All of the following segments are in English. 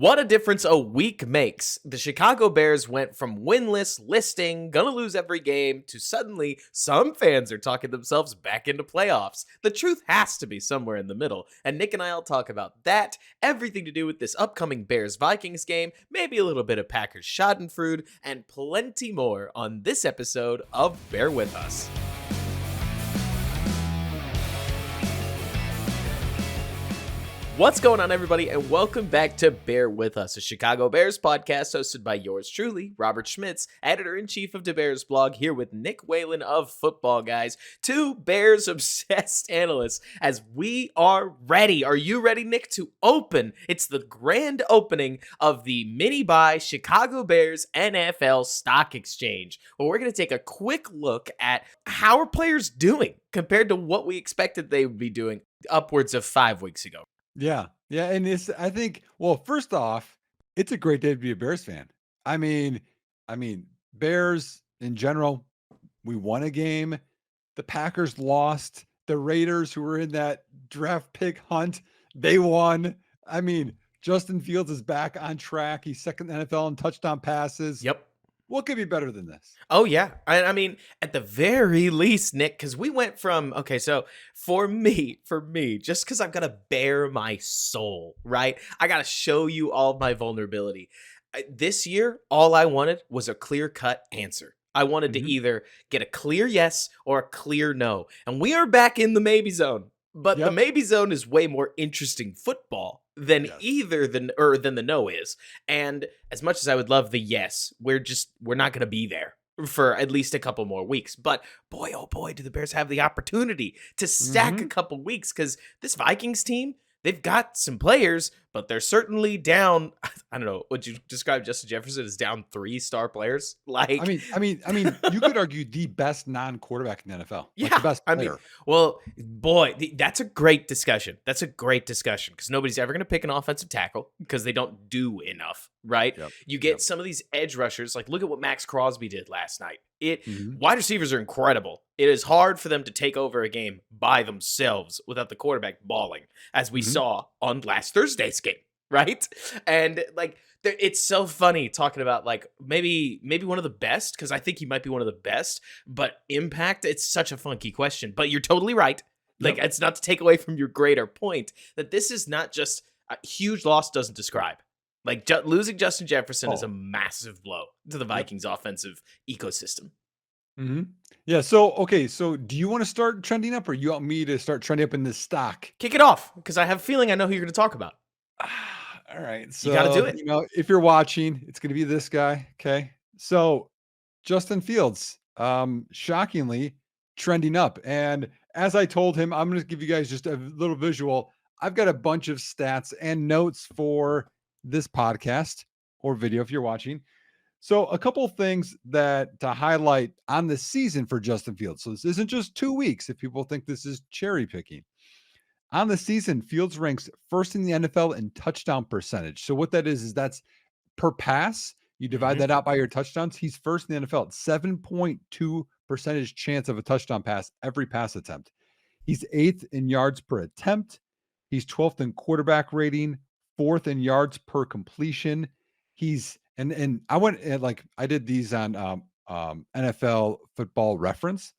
What a difference a week makes. The Chicago Bears went from winless, listing, gonna lose every game, to suddenly some fans are talking themselves back into playoffs. The truth has to be somewhere in the middle, and Nick and I will talk about that, everything to do with this upcoming Bears-Vikings game, maybe a little bit of Packers Schadenfreude, and plenty more on this episode of Bear With Us. What's going on, everybody, and welcome back to Bear With Us, a Chicago Bears podcast hosted by yours truly, Robert Schmitz, editor-in-chief of the Bears blog, here with Nick Whalen of Football Guys, two Bears-obsessed analysts, as we are ready. Are you ready, Nick, to open? It's the grand opening of the mini-buy Chicago Bears NFL Stock Exchange, where we're going to take a quick look at how are players doing compared to what we expected they would be doing upwards of 5 weeks ago. Yeah. And I think, well, first off, it's a great day to be a Bears fan. I mean, Bears in general, we won a game. The Packers lost. The Raiders, who were in that draft pick hunt, they won. I mean, Justin Fields is back on track. He's second in the NFL in touchdown passes. Yep. What could be better than this? Oh, yeah. I mean, at the very least, Nick, because we went from, okay, so for me, just because I've got to bare my soul, right? I got to show you all my vulnerability. This year, all I wanted was a clear-cut answer. I wanted to either get a clear yes or a clear no. And we are back in the maybe zone. But the maybe zone is way more interesting football than than the no is. And as much as I would love the yes, we're not going to be there for at least a couple more weeks. But boy, oh boy, do the Bears have the opportunity to stack a couple weeks, because this Vikings team, they've got some players, but they're certainly down. I don't know. Would you describe Justin Jefferson as down 3 star players? Like, I mean, you could argue the best non-quarterback in the NFL. Yeah, like the best player. I mean, well, boy, that's a great discussion. Because nobody's ever going to pick an offensive tackle because they don't do enough, right? You get some of these edge rushers. Like, look at what Max Crosby did last night. Wide receivers are incredible. It is hard for them to take over a game by themselves without the quarterback balling, as we saw on last Thursday's game, right? And like, it's so funny talking about like maybe one of the best, because I think he might be one of the best, but impact, it's such a funky question. But you're totally right. Like, it's not to take away from your greater point that this is not just a huge loss doesn't describe. Like, losing Justin Jefferson is a massive blow to the Vikings offensive ecosystem. Yeah. So do you want to start trending up, or you want me to start trending up in this stock? Kick it off, because I have a feeling I know who you're going to talk about. All right. So you got to do it. If you're watching, it's going to be this guy. Okay. So Justin Fields, shockingly trending up. And as I told him, I'm going to give you guys just a little visual. I've got a bunch of stats and notes for this podcast or video if you're watching. So a couple of things that to highlight on the season for Justin Fields. So this isn't just 2 weeks if people think this is cherry picking. On the season, Fields ranks first in the NFL in touchdown percentage. So what that is that's per pass. You divide that out by your touchdowns. He's first in the NFL at 7.2% chance of a touchdown pass every pass attempt. He's 8th in yards per attempt. He's 12th in quarterback rating, 4th in yards per completion. He's and I went and I did these on NFL Football Reference.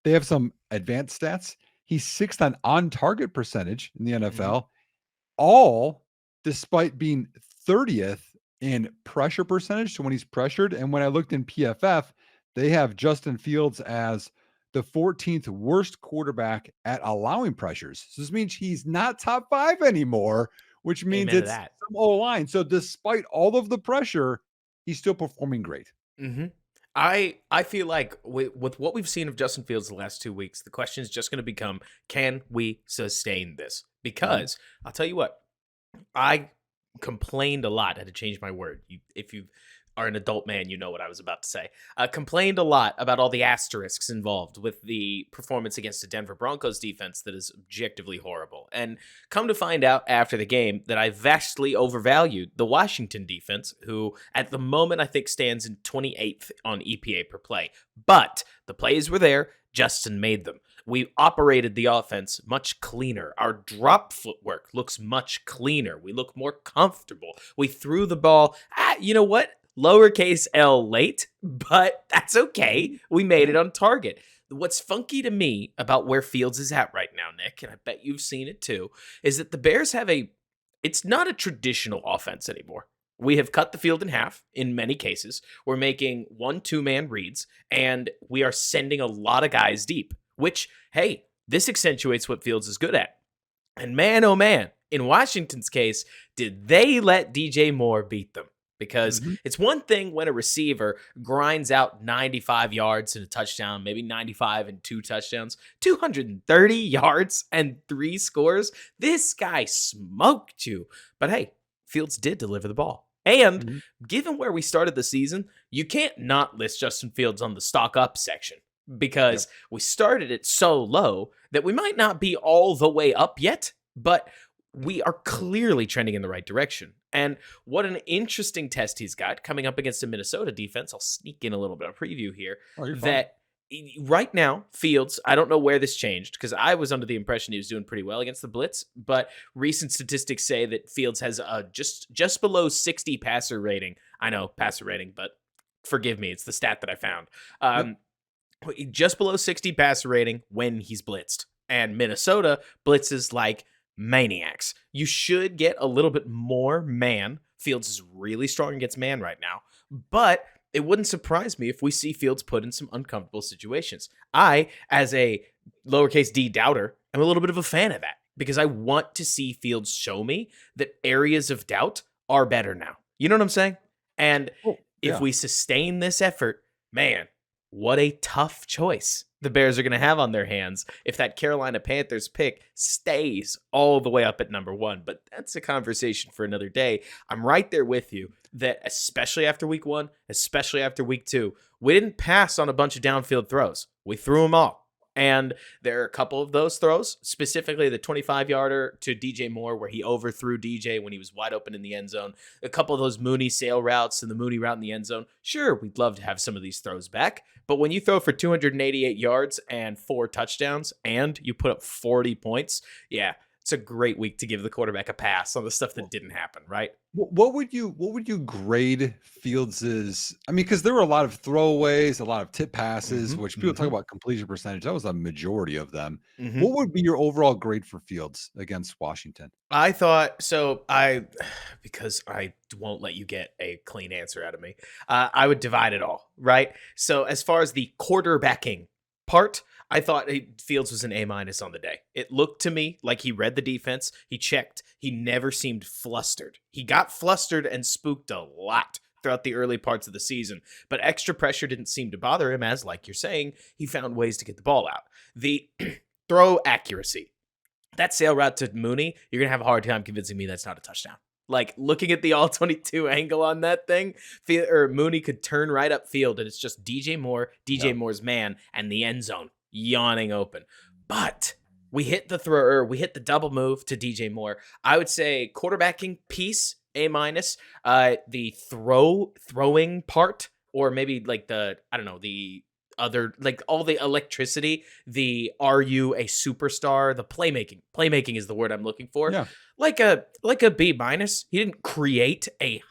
They have some advanced stats. He's 6th on target percentage in the NFL, all despite being 30th in pressure percentage. So when he's pressured, and when I looked in PFF, they have Justin Fields as the 14th worst quarterback at allowing pressures. So this means he's not top 5 anymore, which means it's some O-line. So despite all of the pressure, he's still performing great. I feel like with what we've seen of Justin Fields the last 2 weeks, the question is just going to become, can we sustain this? Because I'll tell you what, I complained a lot. I had to change my word. If you are an adult man, you know what I was about to say. Complained a lot about all the asterisks involved with the performance against the Denver Broncos defense that is objectively horrible. And come to find out after the game that I vastly overvalued the Washington defense, who at the moment I think stands in 28th on EPA per play. But the plays were there. Justin made them. We operated the offense much cleaner. Our drop footwork looks much cleaner. We look more comfortable. We threw the ball, you know what? Lowercase L late, but that's okay. We made it on target. What's funky to me about where Fields is at right now, Nick, and I bet you've seen it too, is that the Bears have it's not a traditional offense anymore. We have cut the field in half in many cases. We're making 1-2-man reads, and we are sending a lot of guys deep, which, hey, this accentuates what Fields is good at. And man, oh man, in Washington's case, did they let DJ Moore beat them? Because it's one thing when a receiver grinds out 95 yards and a touchdown, maybe 95 and 2 touchdowns, 230 yards and 3 scores. This guy smoked you. But hey, Fields did deliver the ball. And given where we started the season, you can't not list Justin Fields on the stock up section because we started it so low that we might not be all the way up yet, but we are clearly trending in the right direction. And what an interesting test he's got coming up against a Minnesota defense. I'll sneak in a little bit of preview here. That right now, Fields, I don't know where this changed because I was under the impression he was doing pretty well against the blitz, but recent statistics say that Fields has a just below 60 passer rating. I know passer rating, but forgive me, it's the stat that I found. Just below 60 passer rating when he's blitzed. And Minnesota blitzes like maniacs. You should get a little bit more man. Fields is really strong against man right now, but it wouldn't surprise me if we see Fields put in some uncomfortable situations. I, as a lowercase d doubter, am a little bit of a fan of that because I want to see Fields show me that areas of doubt are better now. You know what I'm saying? And if we sustain this effort, man, what a tough choice the Bears are going to have on their hands if that Carolina Panthers pick stays all the way up at number 1. But that's a conversation for another day. I'm right there with you that especially after week 1, especially after week 2, we didn't pass on a bunch of downfield throws. We threw them all. And there are a couple of those throws, specifically the 25-yarder to DJ Moore where he overthrew DJ when he was wide open in the end zone. A couple of those Mooney sail routes and the Mooney route in the end zone. Sure, we'd love to have some of these throws back. But when you throw for 288 yards and 4 touchdowns and you put up 40 points, yeah, it's a great week to give the quarterback a pass on the stuff that didn't happen, right? What would you grade Fields's? I mean, because there were a lot of throwaways, a lot of tip passes, which people talk about completion percentage. That was a majority of them. What would be your overall grade for Fields against Washington? I thought so. Because I won't let you get a clean answer out of me. I would divide it all, right? So as far as the quarterbacking part, I thought Fields was an A- on the day. It looked to me like he read the defense. He checked. He never seemed flustered. He got flustered and spooked a lot throughout the early parts of the season, but extra pressure didn't seem to bother him as, like you're saying, he found ways to get the ball out. The throw accuracy. That sail route to Mooney, you're going to have a hard time convincing me that's not a touchdown. Like, looking at the all-22 angle on that thing, Mooney could turn right up field, and it's just DJ Moore's man, and the end zone yawning open. But we hit the double move to DJ Moore. I would say quarterbacking piece, A-. The throwing part, or maybe like the other, like all the electricity, the are you a superstar, the playmaking is the word I'm looking for. Yeah. Like a B-. He didn't create he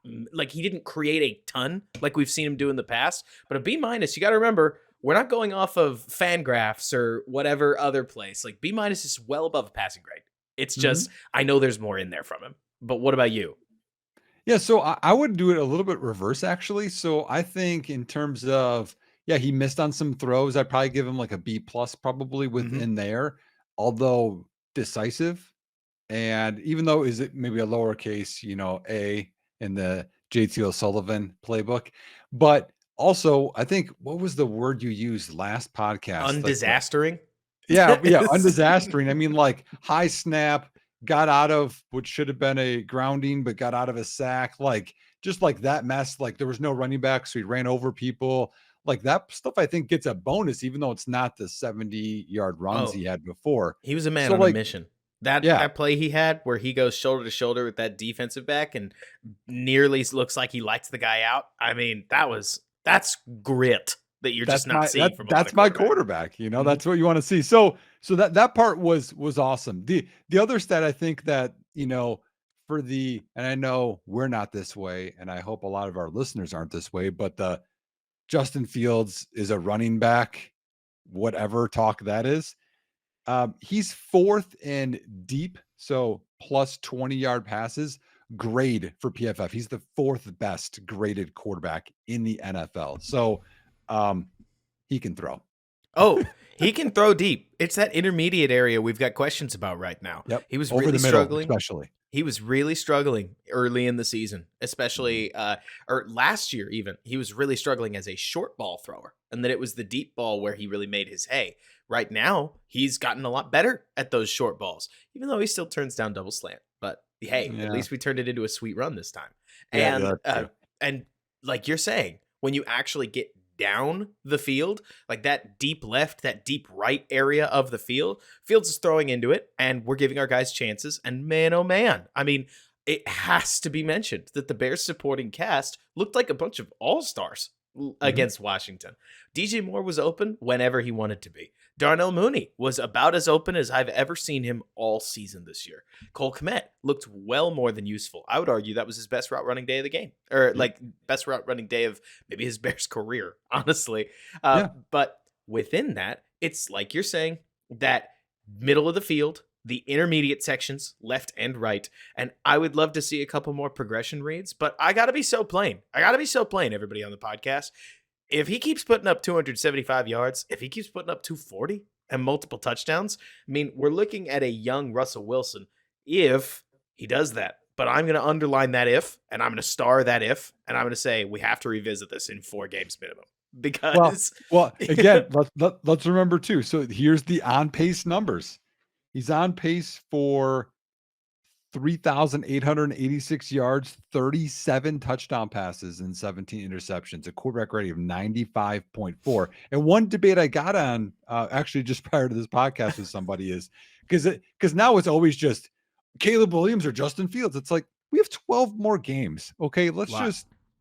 didn't create a ton like we've seen him do in the past, but a B-. You got to remember, we're not going off of Fangraphs or whatever other place. Like B- is well above a passing grade. It's just, I know there's more in there from him, but what about you? Yeah. So I would do it a little bit reverse actually. So I think in terms of, he missed on some throws. I'd probably give him like a B+ probably within there, although decisive. And even though is it maybe a lowercase, A in the JT O'Sullivan playbook, but also I think what was the word you used last podcast? Undisastering. Undisastering. I mean, like high snap, got out of what should have been a grounding, but got out of a sack, like just like that mess. Like there was no running back, so he ran over people. Like that stuff, I think gets a bonus, even though it's not the 70-yard runs he had before. He was a man on a mission. That play he had where he goes shoulder to shoulder with that defensive back and nearly looks like he lights the guy out. I mean, that's grit. that you're just That's not my seeing from a lot that's of my quarterbacks. quarterback. You know, Mhm. that's what you want to see. So that part was awesome. The other stat I think that, for and I know we're not this way, and I hope a lot of our listeners aren't this way, but the Justin Fields is a running back, whatever talk that is. He's fourth in deep, so plus 20-yard passes grade for PFF. He's the fourth best graded quarterback in the NFL. So um, he can throw. Oh, he can throw deep. It's that intermediate area we've got questions about right now. Yep. He was Over really the middle, struggling. especially. He was really struggling early in the season, Mhm. especially or last year even. He was really struggling as a short ball thrower, and then it was the deep ball where he really made his hay. Right now, he's gotten a lot better at those short balls, even though he still turns down double slant. But hey, at Yeah. least we turned it into a sweet run this time. Yeah. Yeah. And That's true. and like you're saying, when you actually get down the field, like that deep left, that deep right area of the field, Fields is throwing into it, and we're giving our guys chances. And man, oh man, I mean, it has to be mentioned that the Bears supporting cast looked like a bunch of all stars Mhm. against Washington. DJ Moore was open whenever he wanted to be. Darnell Mooney was about as open as I've ever seen him all season this year. Cole Kmet looked well more than useful. I would argue that was his best route running day of the game, or Yep. like best route running day of maybe his Bears career, honestly. Yeah. But within that, it's like you're saying that middle of the field, the intermediate sections, left and right. And I would love to see a couple more progression reads, but I got to be so plain. Everybody on the podcast. If he keeps putting up 275 yards, if he keeps putting up 240 and multiple touchdowns, I mean, we're looking at a young Russell Wilson if he does that. But I'm going to underline that if, and I'm going to star that if, and I'm going to say we have to revisit this in 4 games minimum Well, because again, let's remember too. So here's the on pace numbers. He's on pace for 3,886 yards, 37 touchdown passes, and 17 interceptions, a quarterback rating of 95.4. And one debate I got on actually just prior to this podcast with somebody is because now it's always just Caleb Williams or Justin Fields. It's like we have 12 more games. Okay, lot.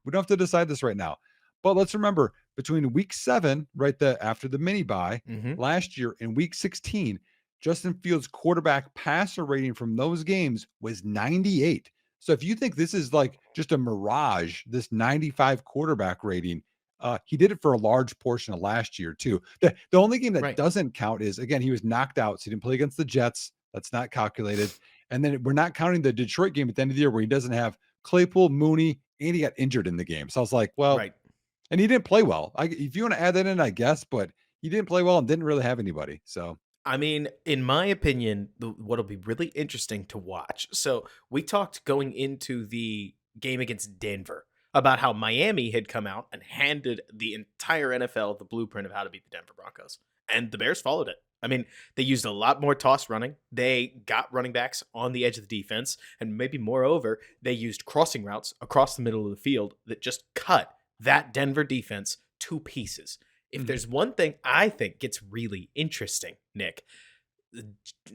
we don't have to decide this right now. But let's remember between week 7, right after the mini bye Mm-hmm. last year, and week 16, Justin Fields' quarterback passer rating from those games was 98. So if you think this is like just a mirage, this 95 quarterback rating, he did it for a large portion of last year too. The only game that Right. doesn't count is, again, he was knocked out, so he didn't play against the Jets. That's not calculated. And then we're not counting the Detroit game at the end of the year where he doesn't have Claypool, Mooney, and he got injured in the game. So I was like, well, Right. and he didn't play well. If you want to add that in, I guess, but he didn't play well and didn't really have anybody. So I mean, in my opinion, what'll be really interesting to watch. So we talked going into the game against Denver about how Miami had come out and handed the entire NFL the blueprint of how to beat the Denver Broncos, and the Bears followed it. I mean, they used a lot more toss running. They got running backs on the edge of the defense, and maybe moreover, they used crossing routes across the middle of the field that just cut that Denver defense to pieces. If there's one thing I think gets really interesting, Nick,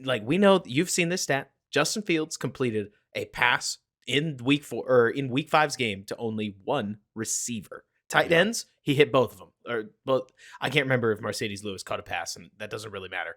like we know you've seen this stat. Justin Fields completed a pass in week 4 or in week 5's game to only one receiver. Tight yeah. ends, he hit both of them. Or both. I can't remember if Mercedes Lewis caught a pass, and that doesn't really matter.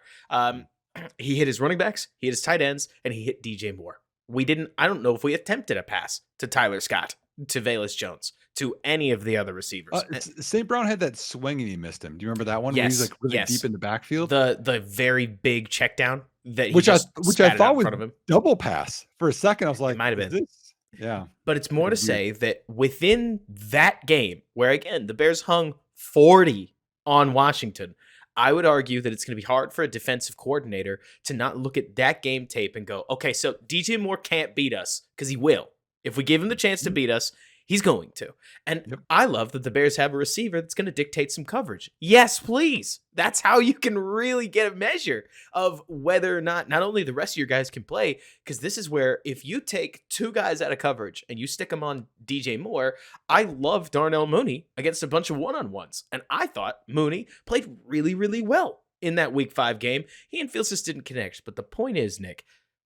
He hit his running backs, he hit his tight ends, and he hit DJ Moore. I don't know if we attempted a pass to Tyler Scott, to Velus Jones, to any of the other receivers. St. Brown had that swing and he missed him. Do you remember that one where he's Yes, like really yes. deep in the backfield? The very big check down that he Which I just spatted out thought in was front of him. double pass. For a second, I was like, It might have is been. this? Yeah. But it's more to Weird. say that within that game, where again, the Bears hung 40 on Washington, I would argue that it's going to be hard for a defensive coordinator to not look at that game tape and go, okay, so DJ Moore can't beat us, because he will. If we give him the chance to beat us, he's going to. And Yep. I love that the Bears have a receiver that's going to dictate some coverage. Yes, please. That's how you can really get a measure of whether or not only the rest of your guys can play, because this is where if you take 2 guys out of coverage and you stick them on DJ Moore, I love Darnell Mooney against a bunch of one-on-ones. And I thought Mooney played really, really well in that week 5 game. He and Fields just didn't connect. But the point is, Nick,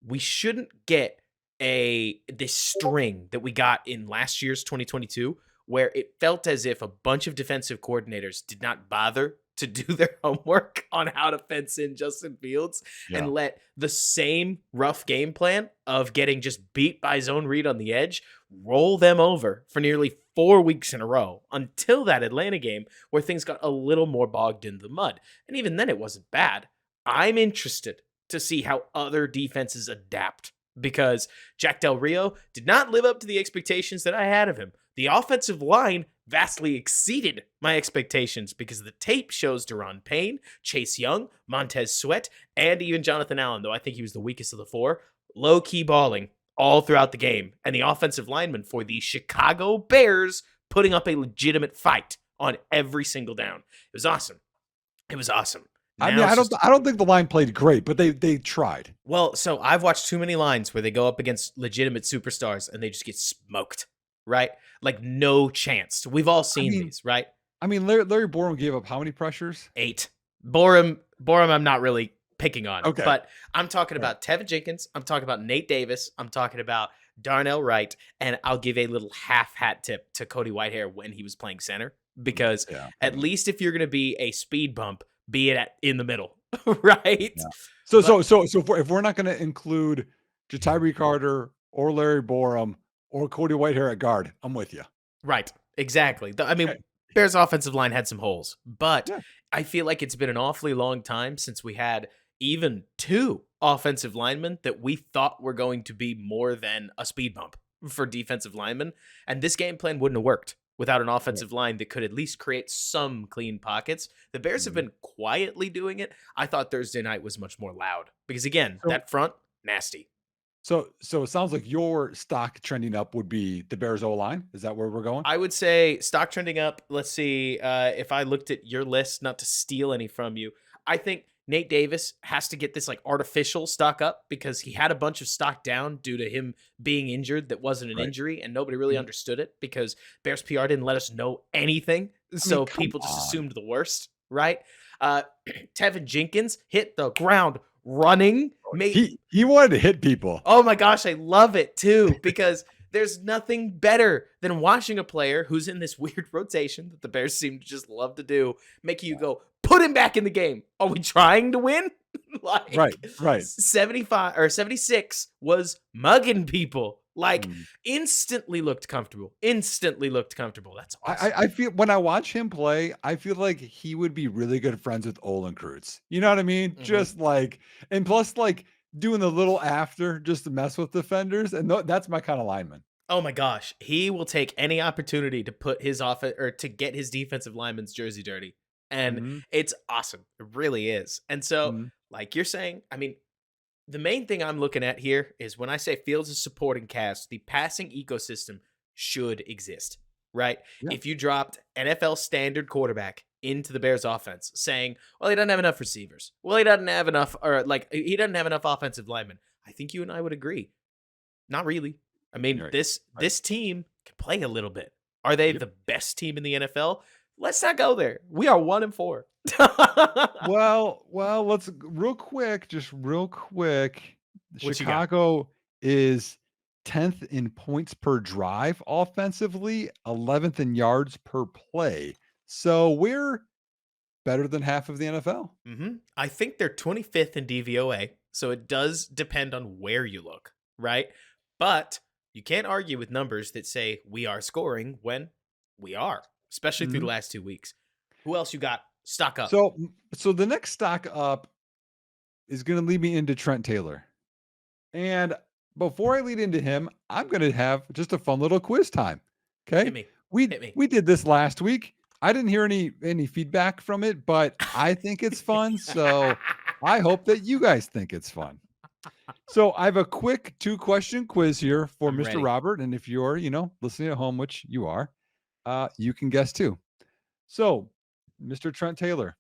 we shouldn't get this string that we got in last year's 2022 where it felt as if a bunch of defensive coordinators did not bother to do their homework on how to fence in Justin Fields and Yeah. let the same rough game plan of getting just beat by zone read on the edge roll them over for nearly 4 weeks in a row until that Atlanta game where things got a little more bogged in the mud. And even then, it wasn't bad. I'm interested to see how other defenses adapt because Jack Del Rio did not live up to the expectations that I had of him. The offensive line vastly exceeded my expectations because the tape shows Deron Payne, Chase Young, Montez Sweat, and even Jonathan Allen, though I think he was the weakest of the four, low-key balling all throughout the game. And the offensive lineman for the Chicago Bears putting up a legitimate fight on every single down. It was awesome. It was awesome. I mean, I don't think the line played great, but they tried. Well, so I've watched too many lines where they go up against legitimate superstars and they just get smoked, right? Like no chance. We've all seen these, right? I mean, Larry Borum gave up how many pressures? 8. Borum, I'm not really picking on. Okay. But I'm talking about Tevin Jenkins. I'm talking about Nate Davis. I'm talking about Darnell Wright. And I'll give a little half hat tip to Cody Whitehair when he was playing center. Because at least if you're going to be a speed bump, be it in the middle, right? Yeah. So if we're not going to include Ja'Tyre Carter or Larry Borum or Cody Whitehair at guard, I'm with you. Right. Exactly. I mean, Bears offensive line had some holes, but I feel like it's been an awfully long time since we had even 2 offensive linemen that we thought were going to be more than a speed bump for defensive linemen. And this game plan wouldn't have worked without an offensive line that could at least create some clean pockets. The Bears have been quietly doing it. I thought Thursday night was much more loud because, again, that front, nasty. So it sounds like your stock trending up would be the Bears O-line. Is that where we're going? I would say stock trending up. Let's see. If I looked at your list, not to steal any from you, I think Nate Davis has to get this like artificial stock up because he had a bunch of stock down due to him being injured that wasn't an injury, and nobody really understood it because Bears PR didn't let us know anything. So people just assumed the worst, right? Tevin Jenkins hit the ground running. He wanted to hit people. Oh my gosh, I love it too because there's nothing better than watching a player who's in this weird rotation that the Bears seem to just love to do, making you go, put him back in the game. Are we trying to win? Like, right. 75 or 76 was mugging people. Like, instantly looked comfortable. That's awesome. I feel when I watch him play, I feel like he would be really good friends with Olin Kreutz. You know what I mean? Just like, and plus like doing the little after just to mess with defenders. And that's my kind of lineman. Oh my gosh. He will take any opportunity to put his offense or to get his defensive lineman's jersey dirty. And it's awesome. It really is. And so, like you're saying, I mean, the main thing I'm looking at here is when I say Fields is supporting cast, the passing ecosystem should exist, right? Yeah. If you dropped NFL standard quarterback into the Bears offense saying, well, he doesn't have enough receivers. Well, he doesn't have enough, or like he doesn't have enough offensive linemen. I think you and I would agree. Not really. I mean, this team can play a little bit. Are they the best team in the NFL? Let's not go there. We are 1-4. well, let's real quick. Chicago is 10th in points per drive offensively, 11th in yards per play. So we're better than half of the NFL. I think they're 25th in DVOA. So it does depend on where you look, right? But you can't argue with numbers that say we are scoring when we are, especially through the last 2 weeks. Who else you got? Stock up. So the next stock up is going to lead me into Trent Taylor. And before I lead into him, I'm going to have just a fun little quiz time. Okay. Hit me. We did this last week. I didn't hear any feedback from it, but I think it's fun. So I hope that you guys think it's fun. So I have a quick 2-question quiz here for Mr. ready. Robert. And if you're, listening at home, which you are, you can guess too. So Mr. Trent Taylor,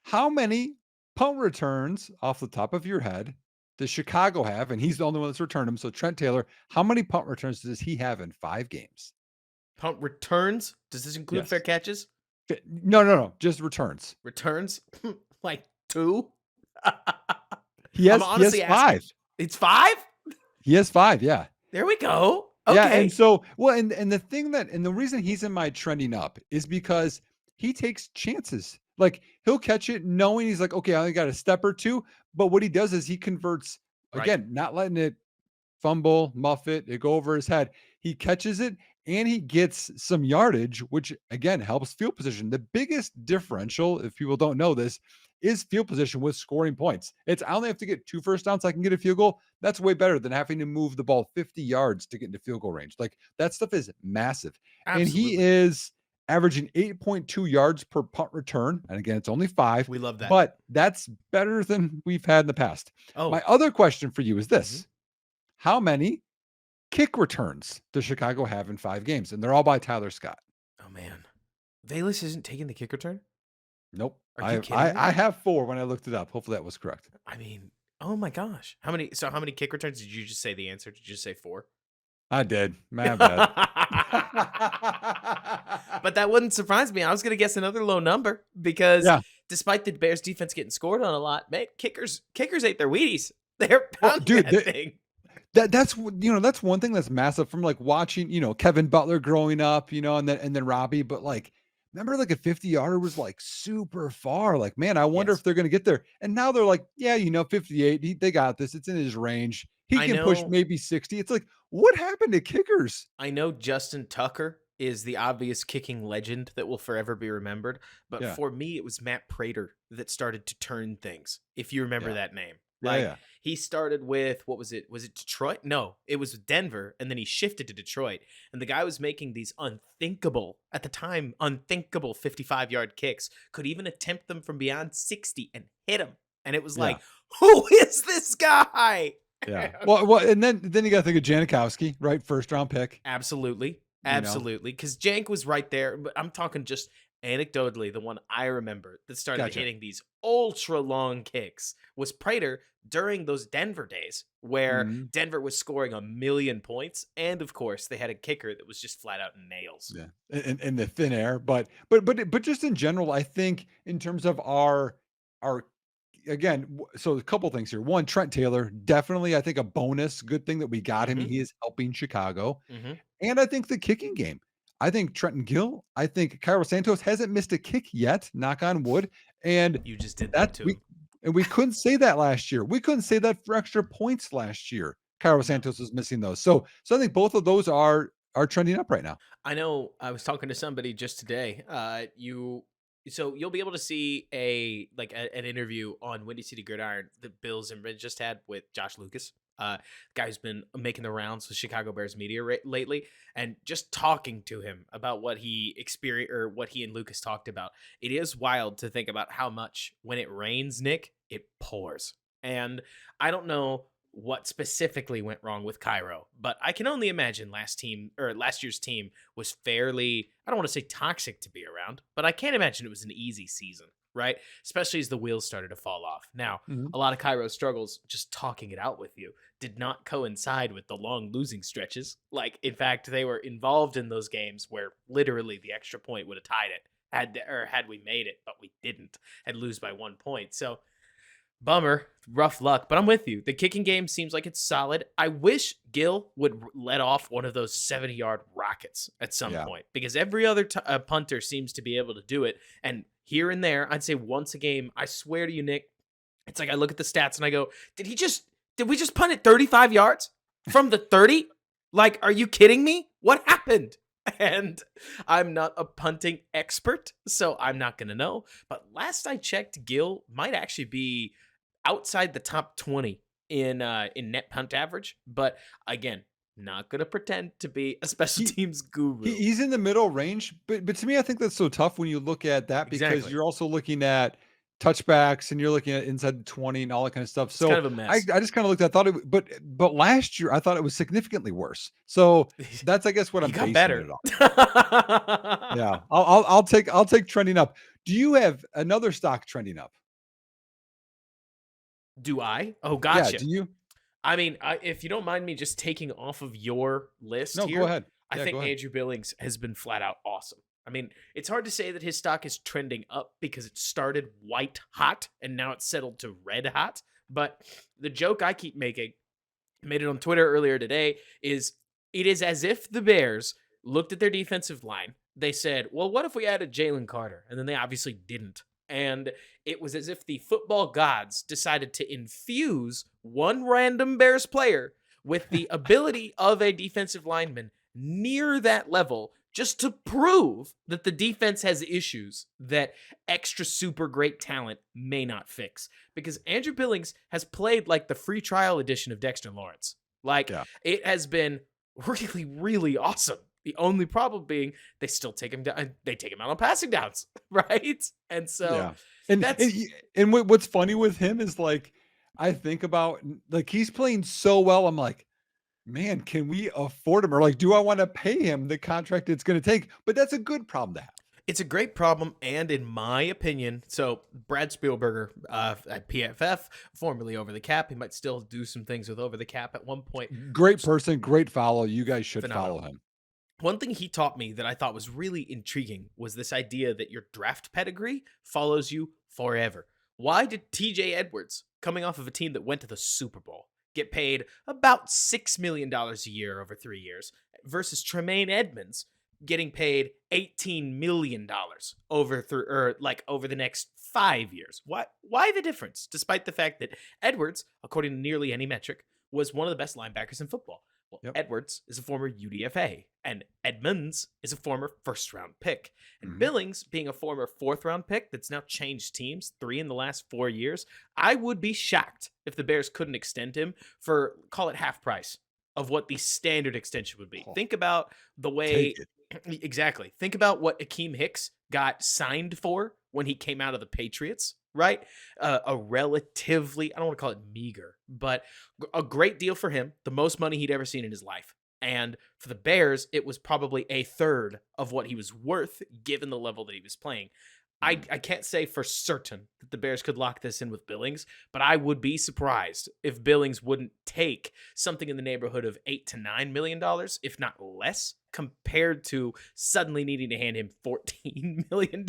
how many punt returns off the top of your head does Chicago have? And he's the only one that's returned them. So Trent Taylor, how many punt returns does he have in 5 games? Punt returns? Does this include fair catches? No. Just returns. Returns? Like 2? He has 5. It's 5? He has 5, yeah. There we go. Yeah, and Okay. so well, and the thing that and the reason he's in my trending up is because he takes chances. Like he'll catch it knowing he's like, okay, I only got a step or two. But what he does is he converts Right. again, not letting it fumble, muff it, it go over his head. He catches it and he gets some yardage, which again helps field position. The biggest differential, if people don't know this, is field position with scoring points. It's I only have to get 2 first downs, so I can get a field goal. That's way better than having to move the ball 50 yards to get into field goal range. Like that stuff is massive. And he Absolutely. is averaging 8.2 yards per punt return. And again, it's only five, We love that. but that's better than we've had in the past. My Oh. other question for you is Mhm. this: how many kick returns does Chicago have in 5 games? And they're all by Tyler Scott. Oh man. Valus isn't taking the kick return? Nope. Are you I kidding I me? I have 4 when I looked it up. Hopefully that was correct. I mean, oh my gosh. How many kick returns did you just say the answer? Did you just say 4? I did. My bad. But that wouldn't surprise me. I was going to guess another low number because Yeah. despite the Bears defense getting scored on a lot, man, kickers ate their Wheaties. They're Well, pounding dude, that thing. that's one thing that's massive from like watching, Kevin Butler growing up, and then Robbie, but like remember like a 50-yarder was like super far. Like, man, I wonder Yes. if they're going to get there. And now they're like, yeah, 58, they got this. It's in his range. He I can push know maybe 60. It's like, what happened to kickers? I know Justin Tucker is the obvious kicking legend that will forever be remembered, but Yeah. for me, it was Matt Prater that started to turn things. If you remember Yeah. that name, Yeah. like Yeah. he started with what was it? Was it Detroit? No, it was Denver, and then he shifted to Detroit. And the guy was making these unthinkable at the time, unthinkable 55-yard kicks. Could even attempt them from beyond 60 and hit them. And it was Yeah. like, who is this guy? Yeah. Well, and then you got to think of Janikowski, right? First round pick, Absolutely. you know. Absolutely. Because Jank was right there. But I'm talking just anecdotally, the one I remember that started Gotcha. hitting these ultra long kicks was Prater during those Denver days where Mhm. Denver was scoring 1,000,000 points. And of course, they had a kicker that was just flat out nails. Yeah. In the thin air, but just in general, I think in terms of our again, so a couple things here. One, Trent Taylor, definitely I think a bonus, good thing that we got him. Hmm. He is helping Chicago. Hmm. And I think the kicking game. I think Trenton Gill, I think Cairo Santos hasn't missed a kick yet, knock on wood. And You just did that that to we him. and we couldn't say that last year. We couldn't say that for extra points last year. Cairo No. Santos was missing those. So I think both of those are trending up right now. I know I was talking to somebody just today. You'll be able to see an interview on Windy City Gridiron that Bills and Rich just had with Josh Lucas. Guy who's been making the rounds with Chicago Bears media lately, and just talking to him about what he experienced or what he and Lucas talked about. It is wild to think about how much when it rains, Nick, it pours. And I don't know what specifically went wrong with Cairo, but I can only imagine last year's team was fairly, I don't want to say toxic to be around, but I can't imagine it was an easy season, right? Especially as the wheels started to fall off. Now, Mhm. a lot of Cairo's struggles, just talking it out with you, did not coincide with the long losing stretches. Like, in fact, they were involved in those games where literally the extra point would have tied it had we made it, but we didn't and lose by 1 point. So bummer, rough luck, but I'm with you. The kicking game seems like it's solid. I wish Gill would let off one of those 70-yard rockets at some Yeah. point because every other punter seems to be able to do it. And here and there, I'd say once a game, I swear to you, Nick, it's like I look at the stats and I go, did we just punt it 35 yards from the 30? Like, are you kidding me? What happened? And I'm not a punting expert, so I'm not going to know. But last I checked, Gill might actually be outside the top 20 in net punt average, but again, not going to pretend to be a special He teams he guru. he's in the middle range, but to me, I think that's so tough when you look at that because Exactly. you're also looking at touchbacks and you're looking at inside the 20 and all that kind of stuff. It's kind So of a I mess. I just kind of looked, I thought but last year I thought it was significantly worse. So that's I guess what He I'm got basing better. it on. Yeah. I'll take trending up. Do you have another stock trending up? Do I? Oh, Yeah, gotcha. do you? I mean, if you don't mind me just taking off of your list No, go here, ahead. I Yeah, go think ahead. Andrew Billings has been flat out awesome. I mean, it's hard to say that his stock is trending up because it started white hot and now it's settled to red hot. But the joke I keep making, made it on Twitter earlier today, is It is as if the Bears looked at their defensive line. They said, well, what if we added Jalen Carter? And then they obviously didn't. And it was as if the football gods decided to infuse one random Bears player with the ability of a defensive lineman near that level just to prove that the defense has issues that extra super great talent may not fix. Because Andrew Billings has played like the free trial edition of Dexter Lawrence. Like, Yeah. it has been really, really awesome. The only problem being they still take him down. They take him out on passing downs, right? And so Yeah. And that's what's funny with him is like I think about like he's playing so well. I'm like, man, can we afford him? Or like, do I want to pay him the contract it's going to take? But that's a good problem to have. it's a great problem, and in my opinion, so Brad Spielberger at PFF, formerly Over the Cap, he might still do some things with Over the Cap at one point. Great person, great follow. You guys should Phenomenal. follow him. One thing he taught me that I thought was really intriguing was this idea that your draft pedigree follows you forever. Why did TJ Edwards, coming off of a team that went to the Super Bowl, get paid about $6 million a year over 3 years versus Tremaine Edmonds getting paid $18 million over over the next 5 years? Why the difference? Despite the fact that Edwards, according to nearly any metric, was one of the best linebackers in football. Well, Yep. Edwards is a former UDFA, and Edmonds is a former first-round pick. And Mhm. Billings, being a former fourth-round pick that's now changed teams 3 in the last 4 years, I would be shocked if the Bears couldn't extend him for, call it half price of what the standard extension would be. Oh, Think about the way, take it. exactly. Think about what Akeem Hicks got signed for when he came out of the Patriots, right? A relatively, I don't want to call it meager, but a great deal for him, the most money he'd ever seen in his life. And for the Bears, it was probably a third of what he was worth given the level that he was playing. I can't say for certain that the Bears could lock this in with Billings, but I would be surprised if Billings wouldn't take something in the neighborhood of $8 to $9 million, if not less, compared to suddenly needing to hand him $14 million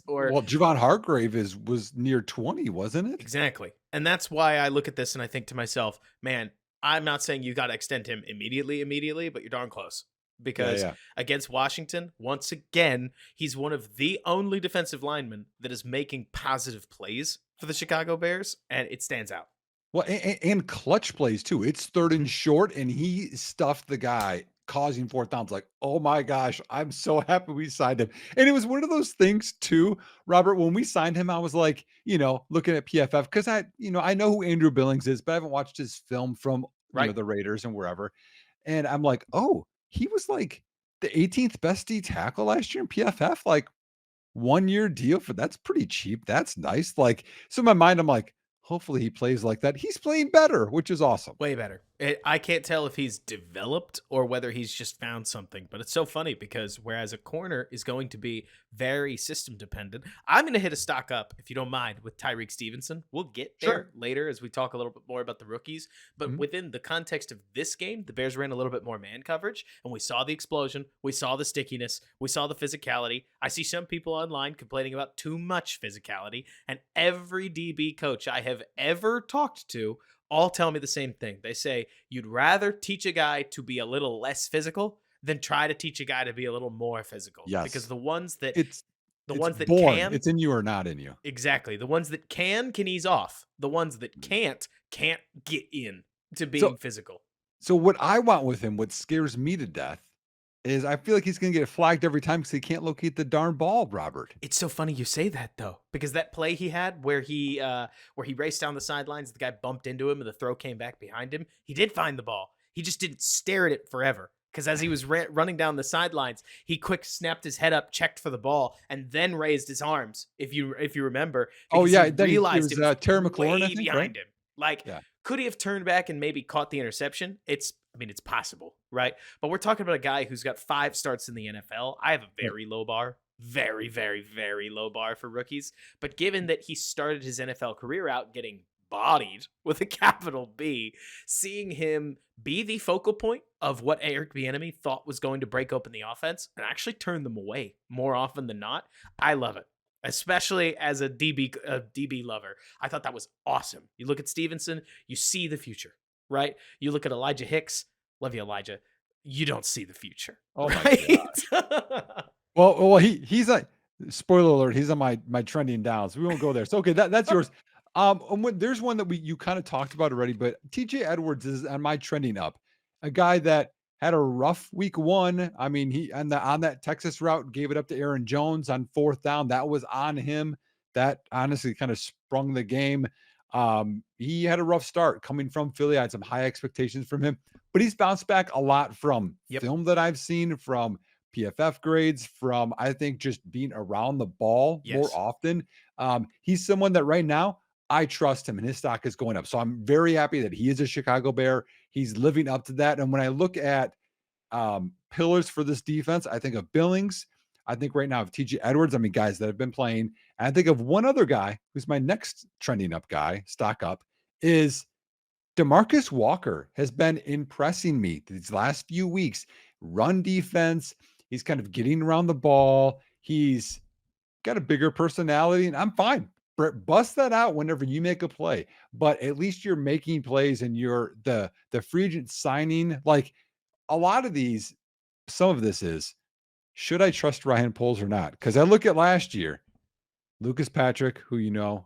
or Well, Javon Hargrave was near 20, wasn't it? exactly. And that's why I look at this and I think to myself, man, I'm not saying you got to extend him immediately, but you're darn close. Because Yeah. against Washington, once again, he's one of the only defensive linemen that is making positive plays for the Chicago Bears, and it stands out. Well, and clutch plays too. It's third and short, and he stuffed the guy, causing fourth downs. Like, oh my gosh, I'm so happy we signed him. And it was one of those things too, Robert. When we signed him, I was like, looking at PFF because I know who Andrew Billings is, but I haven't watched his film from Right. the Raiders and wherever. And I'm like, oh, he was like the 18th best D tackle last year in PFF. Like 1 year deal for that's pretty cheap. That's nice. Like, so in my mind, I'm like, hopefully he plays like that. He's playing better, which is awesome. Way better. I can't tell if he's developed or whether he's just found something, but it's so funny because whereas a corner is going to be very system dependent, I'm going to hit a stock up, if you don't mind, with Tyreek Stevenson. We'll get there Sure. later as we talk a little bit more about the rookies, but Mhm. within the context of this game, the Bears ran a little bit more man coverage, and we saw the explosion, we saw the stickiness, we saw the physicality. I see some people online complaining about too much physicality, and every DB coach I have ever talked to all tell me the same thing. They say you'd rather teach a guy to be a little less physical than try to teach a guy to be a little more physical. Because Yes. the ones that It's the it's ones that born. can It's in you or not in you. exactly. The ones that can ease off. The ones that can't get in to being So physical. so what I want with him, what scares me to death, is I feel like he's gonna get flagged every time because he can't locate the darn ball, Robert. It's so funny you say that though, because that play he had where he raced down the sidelines, the guy bumped into him, and the throw came back behind him. He did find the ball. He just didn't stare at it forever. Because as he was running down the sidelines, he quick snapped his head up, checked for the ball, and then raised his arms. If you remember, Oh, because yeah, he then it realized was, it was Terry McLaurin, I way think, behind right? him. Like, Yeah. could he have turned back and maybe caught the interception? It's possible, right? But we're talking about a guy who's got 5 starts in the NFL. I have a very low bar, very, very, very low bar for rookies. But given that he started his NFL career out getting bodied with a capital B, seeing him be the focal point of what Eric Bieniemy thought was going to break open the offense and actually turn them away more often than not, I love it. Especially as a DB lover, I thought that was awesome. You look at Stevenson, you see the future, right? You look at Elijah Hicks, love you, Elijah. you don't see the future, Oh my right? god. Well, he's like, spoiler alert, he's on my trending downs. We won't go there. So okay, that's yours. There's one that you kind of talked about already, but TJ Edwards is on my trending up. A guy that had a rough week one. I mean, he on that Texas route gave it up to Aaron Jones on fourth down. That was on him. That honestly kind of sprung the game. He had a rough start coming from Philly. I had some high expectations from him, but he's bounced back a lot from Yep. film that I've seen, from PFF grades, from I think just being around the ball more Yes. often. He's someone that right now I trust him and his stock is going up. So I'm very happy that he is a Chicago Bear. He's living up to that. And when I look at pillars for this defense, I think of Billings. I think right now of TJ Edwards. I mean, guys that have been playing. And I think of one other guy who's my next trending up guy, stock up, is DeMarcus Walker has been impressing me these last few weeks. Run defense. He's kind of getting around the ball. He's got a bigger personality, and I'm fine. Bust that out whenever you make a play. But at least you're making plays and you're the free agent signing. Like a lot of these, some of this is, should I trust Ryan Poles or not? Because I look at last year, Lucas Patrick, who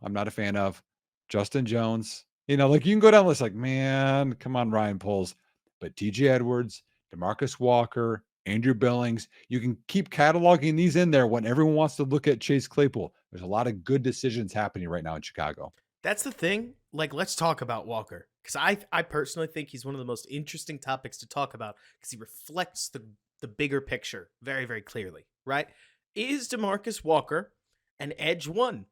I'm not a fan of, Justin Jones. Like you can go down the list like, man, come on, Ryan Poles. But TJ Edwards, DeMarcus Walker, Andrew Billings, you can keep cataloging these in there when everyone wants to look at Chase Claypool. There's a lot of good decisions happening right now in Chicago. That's the thing. Like, let's talk about Walker, because I personally think he's one of the most interesting topics to talk about because he reflects the bigger picture very, very clearly, right? Is DeMarcus Walker an edge one?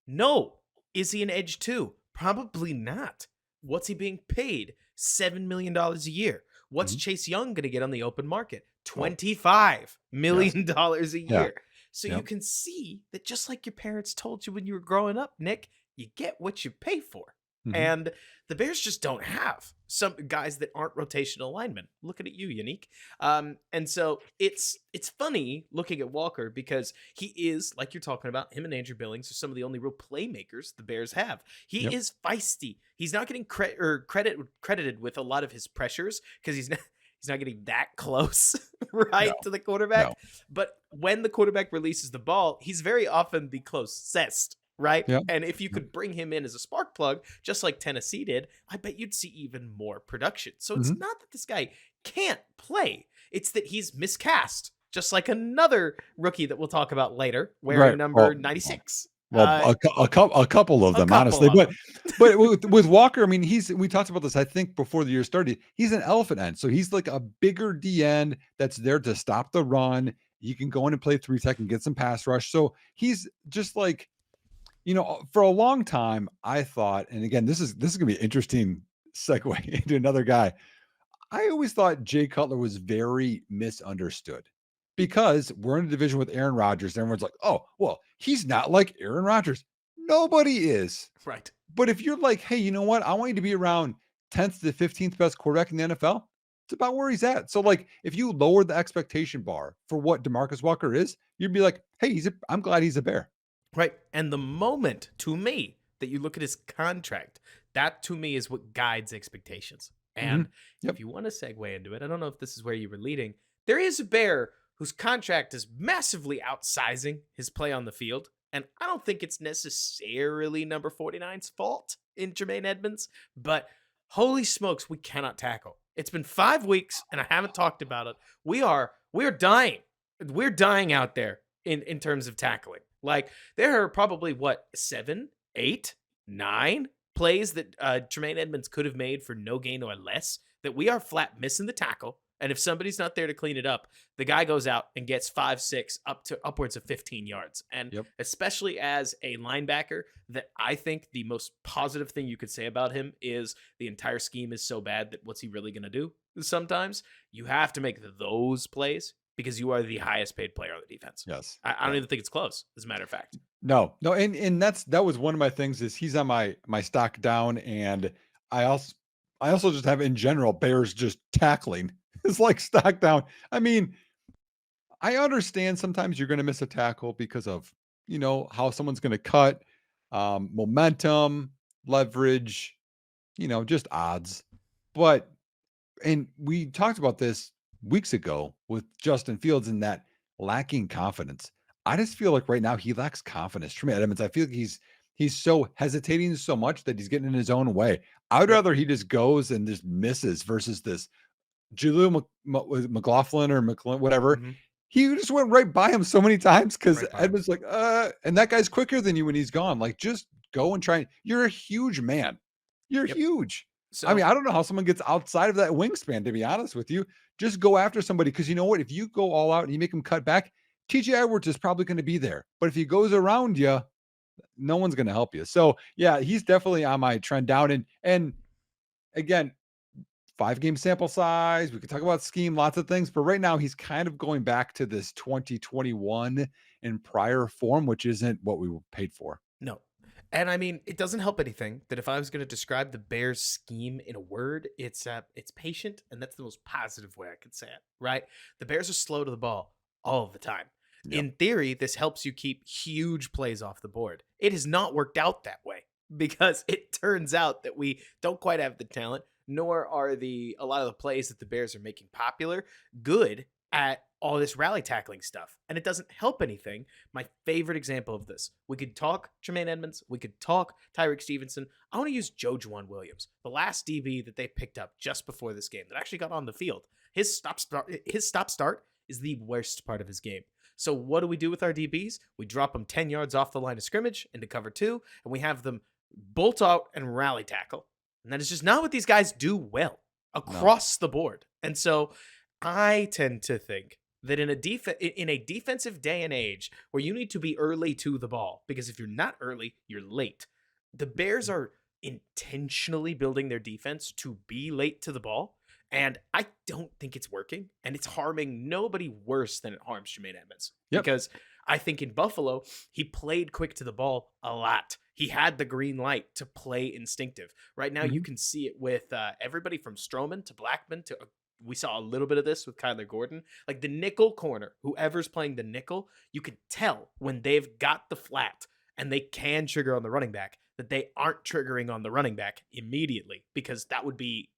No. Is he an edge two? Probably not. What's he being paid? $7 million a year. What's Chase Young going to get on the open market? $25 million a year. Yeah. So you can see that just like your parents told you when you were growing up, Nick, you get what you pay for. Mhm. And the Bears just don't have some guys that aren't rotational linemen. Looking at you, Yannick. And so it's funny looking at Walker because he is, like you're talking about, him and Andrew Billings are some of the only real playmakers the Bears have. He is feisty. He's not getting credited with a lot of his pressures because he's not getting that close, right, to the quarterback. No. But when the quarterback releases the ball, he's very often the closest, right? Yeah. And if you could bring him in as a spark plug, just like Tennessee did, I bet you'd see even more production. So it's not that this guy can't play. It's that he's miscast, just like another rookie that we'll talk about later, wearing number 96. Well, a couple of them, honestly. But with Walker, I mean, we talked about this, I think, before the year started. He's an elephant end. So he's like a bigger D end that's there to stop the run. You can go in and play 3-tech and get some pass rush. So he's just like, for a long time, I thought, and again, this is going to be an interesting segue into another guy. I always thought Jay Cutler was very misunderstood because we're in a division with Aaron Rodgers. And everyone's like, oh, well, he's not like Aaron Rodgers. Nobody is. Right. But if you're like, hey, you know what? I want you to be around 10th to 15th best quarterback in the NFL. It's about where he's at. So like, if you lower the expectation bar for what DeMarcus Walker is, you'd be like, hey, I'm glad he's a Bear. Right. And the moment, to me, that you look at his contract, that to me is what guides expectations. And if you want to segue into it, I don't know if this is where you were leading. There is a Bear whose contract is massively outsizing his play on the field. And I don't think it's necessarily number 49's fault in Jermaine Edmonds, but holy smokes, we cannot tackle. It's been 5 weeks and I haven't talked about it. We're dying. We're dying out there in terms of tackling. Like there are probably 7, 8, 9 plays that Jermaine Edmonds could have made for no gain or less that we are flat missing the tackle. And if somebody's not there to clean it up, the guy goes out and gets 5, 6 up to upwards of 15 yards. And especially as a linebacker, that I think the most positive thing you could say about him is the entire scheme is so bad that what's he really going to do? Sometimes you have to make those plays because you are the highest paid player on the defense. Yes. I don't even think it's close, as a matter of fact. No. And that was one of my things is he's on my stock down. And I also just have in general, Bears just tackling. It's like stock down. I mean, I understand sometimes you're going to miss a tackle because of, how someone's going to cut, momentum, leverage, just odds. And we talked about this weeks ago with Justin Fields and that lacking confidence. I just feel like right now he lacks confidence. Tremaine Edmonds, I feel like he's so hesitating so much that he's getting in his own way. I would Yep. rather he just goes and just misses versus this Jaleel was it McLaughlin or McLean, whatever. Hmm. He just went right by him so many times because Right by him. Edmonds like, and that guy's quicker than you when he's gone. Like, just go and try. You're a huge man. You're Yep. huge. I mean, So I don't know how someone gets outside of that wingspan, to be honest with you. Just go after somebody because you know what? If you go all out and you make him cut back, TJ Edwards is probably going to be there. But if he goes around you, no one's going to help you. So yeah, he's definitely on my trend down. And again, 5-game sample size. We could talk about scheme, lots of things. But right now, he's kind of going back to this 2021 in prior form, which isn't what we were paid for. no. And I mean, it doesn't help anything that if I was going to describe the Bears scheme in a word, it's patient, and that's the most positive way I could say it, right? The Bears are slow to the ball all of the time. Yep. In theory, this helps you keep huge plays off the board. It has not worked out that way because it turns out that we don't quite have the talent, nor are a lot of the plays that the Bears are making popular good at all this rally tackling stuff. And it doesn't help anything. My favorite example of this, we could talk Tremaine Edmonds, we could talk Tyreek Stevenson. I want to use Joe Juwan Williams, the last DB that they picked up just before this game that actually got on the field. His stop start is the worst part of his game. So what do we do with our DBs? We drop them 10 yards off the line of scrimmage into cover 2, and we have them bolt out and rally tackle. And that is just not what these guys do well across the board. And so I tend to think that in a defensive day and age where you need to be early to the ball, because if you're not early, you're late. The Bears are intentionally building their defense to be late to the ball, and I don't think it's working, and it's harming nobody worse than it harms Jermaine Edmonds. Yep. Because I think in Buffalo, he played quick to the ball a lot. He had the green light to play instinctive. Right now, you Mhm. can see it with everybody from Stroman to Blackman to we saw a little bit of this with Kyler Gordon. Like the nickel corner, whoever's playing the nickel, you can tell when they've got the flat and they can trigger on the running back that they aren't triggering on the running back immediately because that would be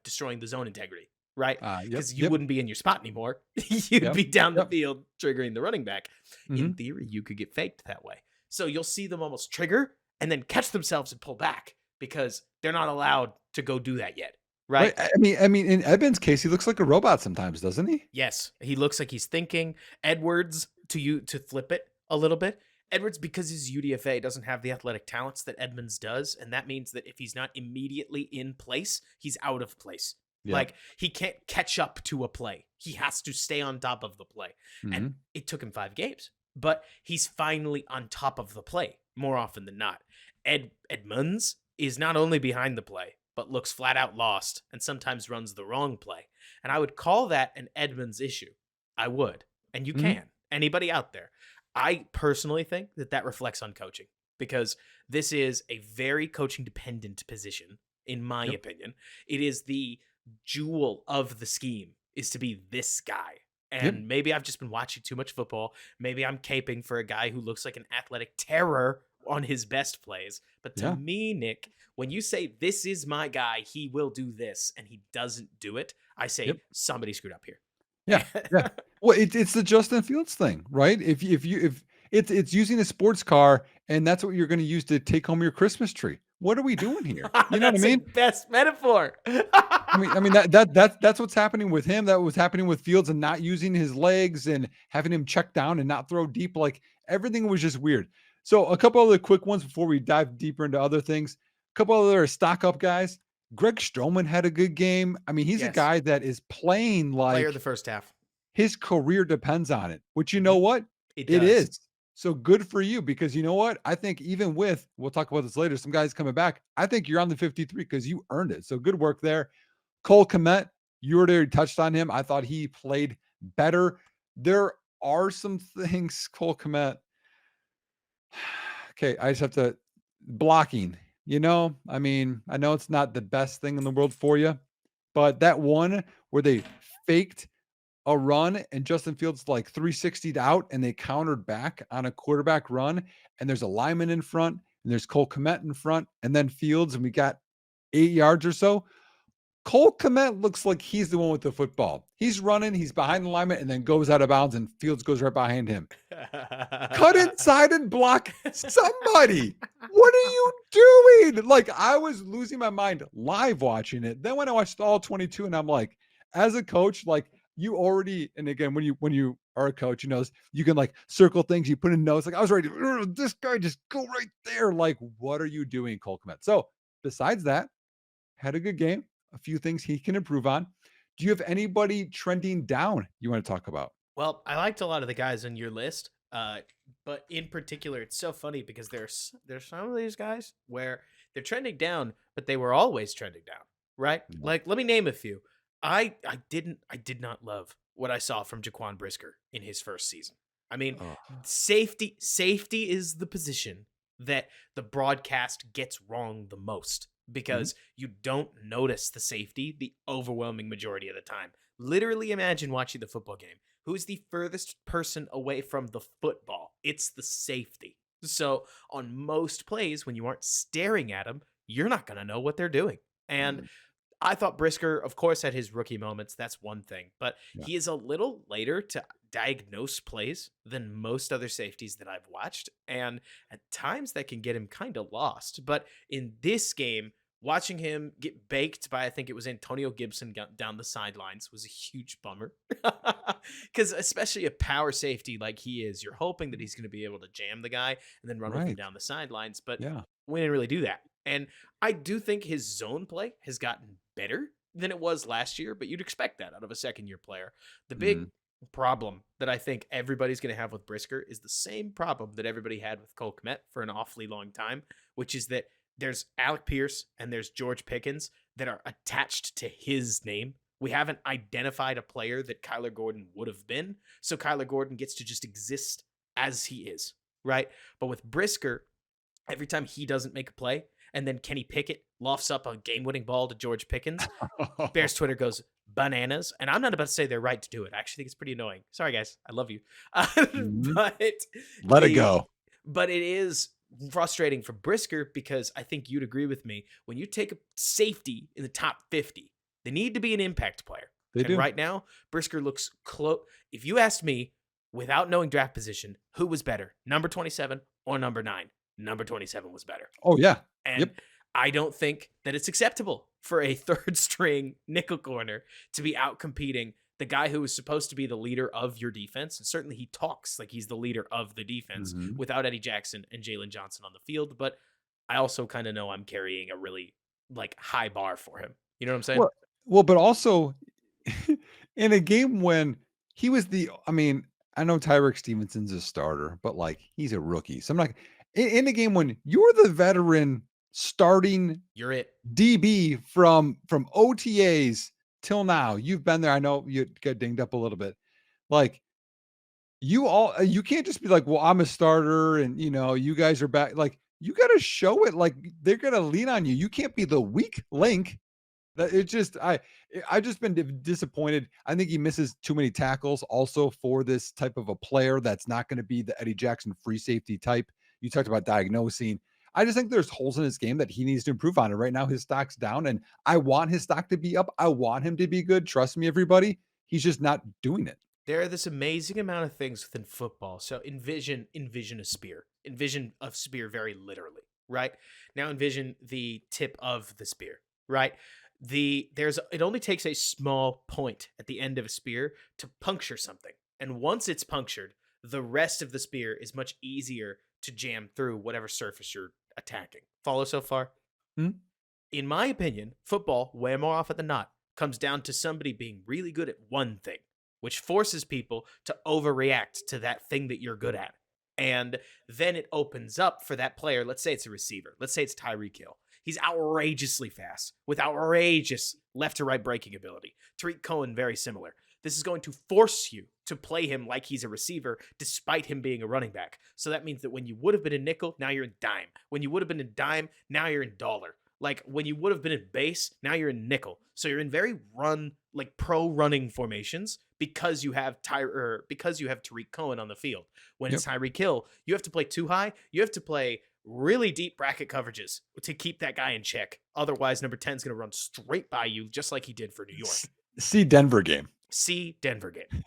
destroying the zone integrity, right? Yep. Because you Yep. wouldn't be in your spot anymore. You'd Yep. be down the Yep. field triggering the running back. In Mhm. theory, you could get faked that way. So you'll see them almost trigger and then catch themselves and pull back because they're not allowed to go do that yet. Right. Right. I mean, in Edmonds' case, he looks like a robot sometimes, doesn't he? Yes, he looks like he's thinking. Edwards, to flip it a little bit, Edwards, because his UDFA doesn't have the athletic talents that Edmonds does, and that means that if he's not immediately in place, he's out of place. Yep. Like he can't catch up to a play. He has to stay on top of the play. And Mhm. it took him 5 games, but he's finally on top of the play more often than not. Edmonds is not only behind the play, but looks flat out lost and sometimes runs the wrong play. And I would call that an Edmonds issue. I would. And you Mhm. can. Anybody out there. I personally think that that reflects on coaching because this is a very coaching dependent position, in my Yep. opinion. It is the jewel of the scheme is to be this guy. Yep. And maybe I've just been watching too much football. Maybe I'm caping for a guy who looks like an athletic terror on his best plays. But to Yeah. me, Nick, when you say this is my guy, he will do this, and he doesn't do it, I say Yep. somebody screwed up here. Yeah. Yeah. Well, it's the Justin Fields thing, right? If it's using a sports car and that's what you're going to use to take home your Christmas tree. What are we doing here? You know what I That's a mean? best metaphor. I mean that's what's happening with him. That was happening with Fields and not using his legs and having him check down and not throw deep. Like everything was just weird. So a couple other quick ones before we dive deeper into other things. A couple other stock up guys. Greg Stroman had a good game. I mean, he's a Yes. guy that is playing Player of like the first half. his career depends on it, which you know Mhm. what? It It does. is. So good for you because you know what? I think even with, we'll talk about this later, some guys coming back, I think you're on the 53 because you earned it. So good work there. Cole Kmet, you already touched on him. I thought he played better. There are some things, Cole Kmet. Okay, I just have to blocking. I mean, I know it's not the best thing in the world for you, but that one where they faked a run and Justin Fields like 360'd out and they countered back on a quarterback run, and there's a lineman in front and there's Cole Kmet in front and then Fields, and we got 8 yards or so. Cole Kmet looks like he's the one with the football. He's running, he's behind the lineman, and then goes out of bounds, and Fields goes right behind him. Cut inside and block somebody. What are you doing? Like, I was losing my mind live watching it. Then when I watched all 22, and I'm like, as a coach, like, you already, and again, when you are a coach, you know, you can like circle things, you put in notes. Like, I was ready to, this guy just go right there. Like, what are you doing, Cole Kmet? So besides that, had a good game. A few things he can improve on. Do you have anybody trending down you want to talk about? Well, I liked a lot of the guys on your list, but in particular, it's so funny because there's some of these guys where they're trending down, but they were always trending down, right? Yeah. Like, let me name a few. I did not love what I saw from Jaquan Brisker in his first season. I mean, Oh, safety is the position that the broadcast gets wrong the most mhm. because you don't notice the safety the overwhelming majority of the time. Literally imagine watching the football game. Who's the furthest person away from the football? It's the safety. So on most plays, when you aren't staring at them, you're not going to know what they're doing. And Mhm. I thought Brisker, of course, had his rookie moments. That's one thing. But Yeah. he is a little later to diagnose plays than most other safeties that I've watched. And at times that can get him kind of lost. But in this game, watching him get baked by, I think it was Antonio Gibson down the sidelines was a huge bummer. Because especially a power safety like he is, you're hoping that he's going to be able to jam the guy and then run with him Right. down the sidelines. But Yeah. we didn't really do that. And I do think his zone play has gotten better than it was last year, but you'd expect that out of a second year player. The big Mhm. problem that I think everybody's going to have with Brisker is the same problem that everybody had with Cole Kmet for an awfully long time, which is that there's Alec Pierce and there's George Pickens that are attached to his name. We haven't identified a player that Kyler Gordon would have been, so Kyler Gordon gets to just exist as he is, right? But with Brisker, every time he doesn't make a play, and then Kenny Pickett lofts up a game-winning ball to George Pickens, Bears Twitter goes bananas. And I'm not about to say they're right to do it. I actually think it's pretty annoying. Sorry, guys. I love you. Mhm. But Let it the go. but it is frustrating for Brisker because I think you'd agree with me. When you take a safety in the top 50, they need to be an impact player. They And do. right now, Brisker looks close. If you asked me, without knowing draft position, who was better, number 27 or number 9? Number 27 was better. Oh, yeah. And Yep. I don't think that it's acceptable for a third string nickel corner to be out competing the guy who is supposed to be the leader of your defense. And certainly he talks like he's the leader of the defense Mhm. without Eddie Jackson and Jalen Johnson on the field. But I also kind of know I'm carrying a really like high bar for him. You know what I'm saying? Well but also in a game when he was I mean, I know Tyreek Stevenson's a starter, but, like, he's a rookie. So I'm like in a game when you're the veteran starting You're it. DB from OTAs till now, you've been there. I know you get dinged up a little bit. Like, you can't just be like, "Well, I'm a starter and, you guys are back." Like, you gotta show it, like, they're gonna lean on you. You can't be the weak link. That it just I just been disappointed. I think he misses too many tackles also for this type of a player that's not gonna be the Eddie Jackson free safety type. You talked about diagnosing. I just think there's holes in his game that he needs to improve on. And right now his stock's down, and I want his stock to be up. I want him to be good. Trust me, everybody. He's just not doing it. There are this amazing amount of things within football. So envision a spear. Envision a spear very literally, right? Now envision the tip of the spear, right? It only takes a small point at the end of a spear to puncture something. And once it's punctured, the rest of the spear is much easier to jam through whatever surface you're attacking. Follow so far? Hmm? In my opinion, football, way more often than not, comes down to somebody being really good at one thing, which forces people to overreact to that thing that you're good at. And then it opens up for that player. Let's say it's a receiver. Let's say it's Tyreek Hill. He's outrageously fast with outrageous left to right breaking ability. Tariq Cohen, very similar. This is going to force you to play him like he's a receiver, despite him being a running back. So that means that when you would have been in nickel, now you're in dime. When you would have been in dime, now you're in dollar. Like when you would have been in base, now you're in nickel. So you're in very like pro running formations because you have because you have Tariq Cohen on the field. When Yep. it's Tyreek Hill, you have to play too high. You have to play really deep bracket coverages to keep that guy in check. Otherwise, number 10 is going to run straight by you, just like he did for New York. See Denver game. See Denver game.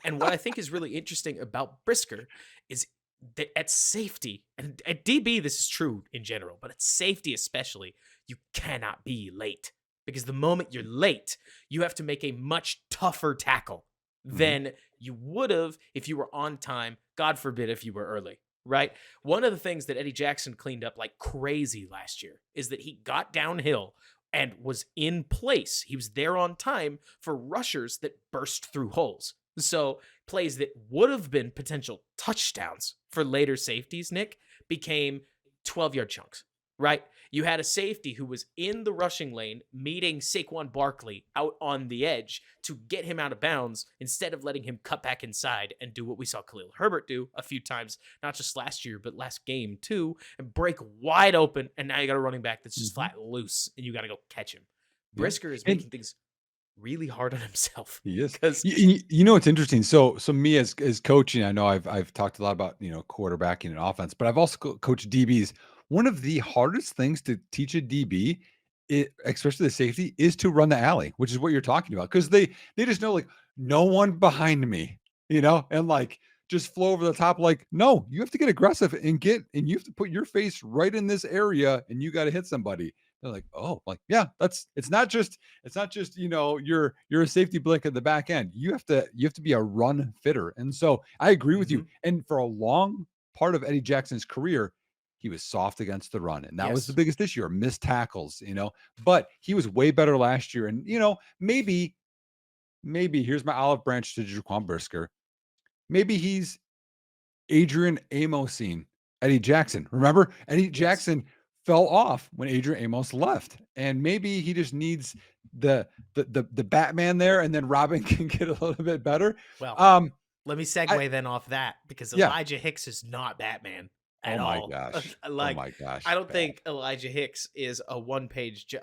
And what I think is really interesting about Brisker is that at safety, and at DB, this is true in general, but at safety especially, you cannot be late. Because the moment you're late, you have to make a much tougher tackle than you would have if you were on time. God forbid if you were early, right? One of the things that Eddie Jackson cleaned up like crazy last year is that he got downhill and was in place. He was there on time for rushers that burst through holes. So plays that would have been potential touchdowns for later safeties, Nick, became 12-yard chunks, right? You had a safety who was in the rushing lane meeting Saquon Barkley out on the edge to get him out of bounds instead of letting him cut back inside and do what we saw Khalil Herbert do a few times, not just last year, but last game too, and break wide open. And now you got a running back that's just flat loose and you got to go catch him. Brisker is making things really hard on himself. He is. Because You know, it's interesting. So me as coaching, I know I've talked a lot about, quarterbacking and offense, but I've also coached DBs. One of the hardest things to teach a DB, especially the safety, is to run the alley, which is what you're talking about. Because they just know, like, no one behind me, and like just flow over the top. Like, no, you have to get aggressive and you have to put your face right in this area and you got to hit somebody. They're like, oh, like, yeah, it's not just, you're a safety blanket at the back end. You have to be a run fitter. And so I agree with you. And for a long part of Eddie Jackson's career, he was soft against the run. And that was the biggest issue, or missed tackles, but he was way better last year. And, maybe here's my olive branch to Jaquan Brisker. Maybe he's Adrian Amosine Eddie Jackson. Remember, Eddie Jackson fell off when Adrian Amos left, and maybe he just needs the Batman there, and then Robin can get a little bit better. Well, let me segue then off that, because Elijah Hicks is not Batman at all. Gosh. Like, oh my gosh. I don't think Elijah Hicks is a one-page.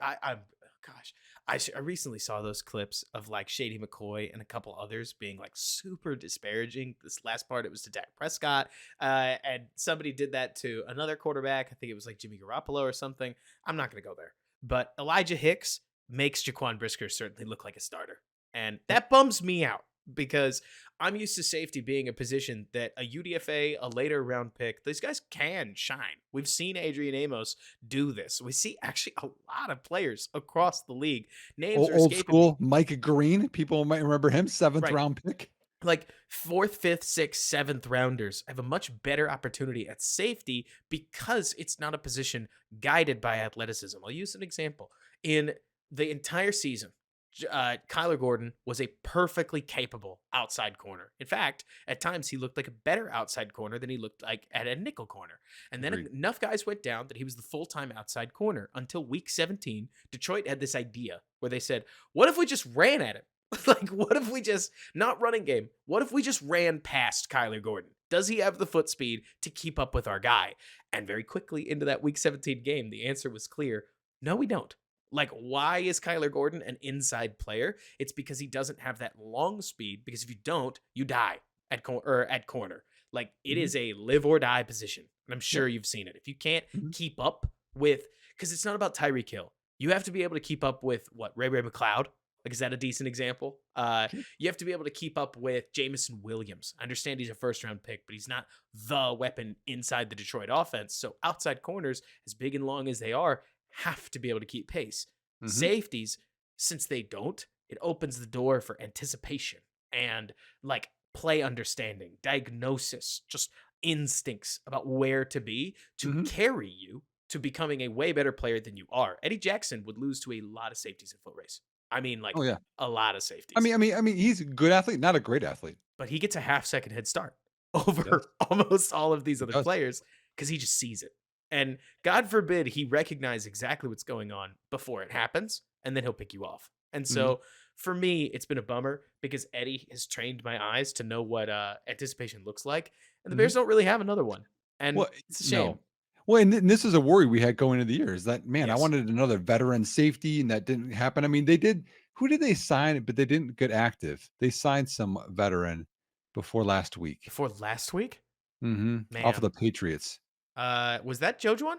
I recently saw those clips of like Shady McCoy and a couple others being like super disparaging. This last part, it was to Dak Prescott, and somebody did that to another quarterback. I think it was like Jimmy Garoppolo or something. I'm not going to go there. But Elijah Hicks makes Jaquan Brisker certainly look like a starter. And that bums me out, because I'm used to safety being a position that a UDFA, a later round pick, these guys can shine. We've seen Adrian Amos do this. We see actually a lot of players across the league. Names old school Mike Green. People might remember him, 7th round pick. Like 4th, 5th, 6th, 7th rounders have a much better opportunity at safety because it's not a position guided by athleticism. I'll use an example. In the entire season, Kyler Gordon was a perfectly capable outside corner. In fact, at times he looked like a better outside corner than he looked like at a nickel corner. And then enough guys went down that he was the full-time outside corner until week 17. Detroit had this idea where they said, what if we just ran at him? Like, what if we just, not running game, what if we just ran past Kyler Gordon? Does he have the foot speed to keep up with our guy? And very quickly into that week 17 game, the answer was clear. No, we don't. Like, why is Kyler Gordon an inside player? It's because he doesn't have that long speed, because if you don't, you die at corner. Like, it is a live or die position. And I'm sure you've seen it. If you can't keep up with, because it's not about Tyreek Hill. You have to be able to keep up with Ray McLeod. Like, is that a decent example? You have to be able to keep up with Jameson Williams. I understand he's a first-round pick, but he's not the weapon inside the Detroit offense. So outside corners, as big and long as they are, have to be able to keep pace. Safeties, since they don't, it opens the door for anticipation and like play understanding, diagnosis, just instincts about where to be to carry you to becoming a way better player than you are. Eddie Jackson would lose to a lot of safeties in foot race. I mean, like, a lot of safeties. I mean, he's a good athlete, not a great athlete, but he gets a half-second head start over almost all of these other players because he just sees it. And God forbid he recognize exactly what's going on before it happens, and then he'll pick you off. And so for me, it's been a bummer because Eddie has trained my eyes to know what anticipation looks like, and the Bears don't really have another one. And it's a shame. No. Well, and this is a worry we had going into the year, is that, man, I wanted another veteran safety, and that didn't happen. I mean, who did they sign? But they didn't get active. They signed some veteran before last week. Before last week? Off of the Patriots. Was that Jojuan?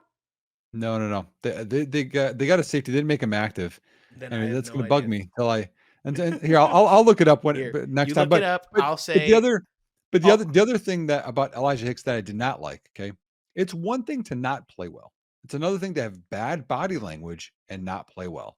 No, no, no. They got a safety. They didn't make him active. Then I I mean, have that's no gonna bug idea. me till I and then here I'll look it up when Here, but next you time. look it But up. but I'll but the say, other but the oh, other the other thing that about Elijah Hicks that I did not like, okay? It's one thing to not play well. It's another thing to have bad body language and not play well.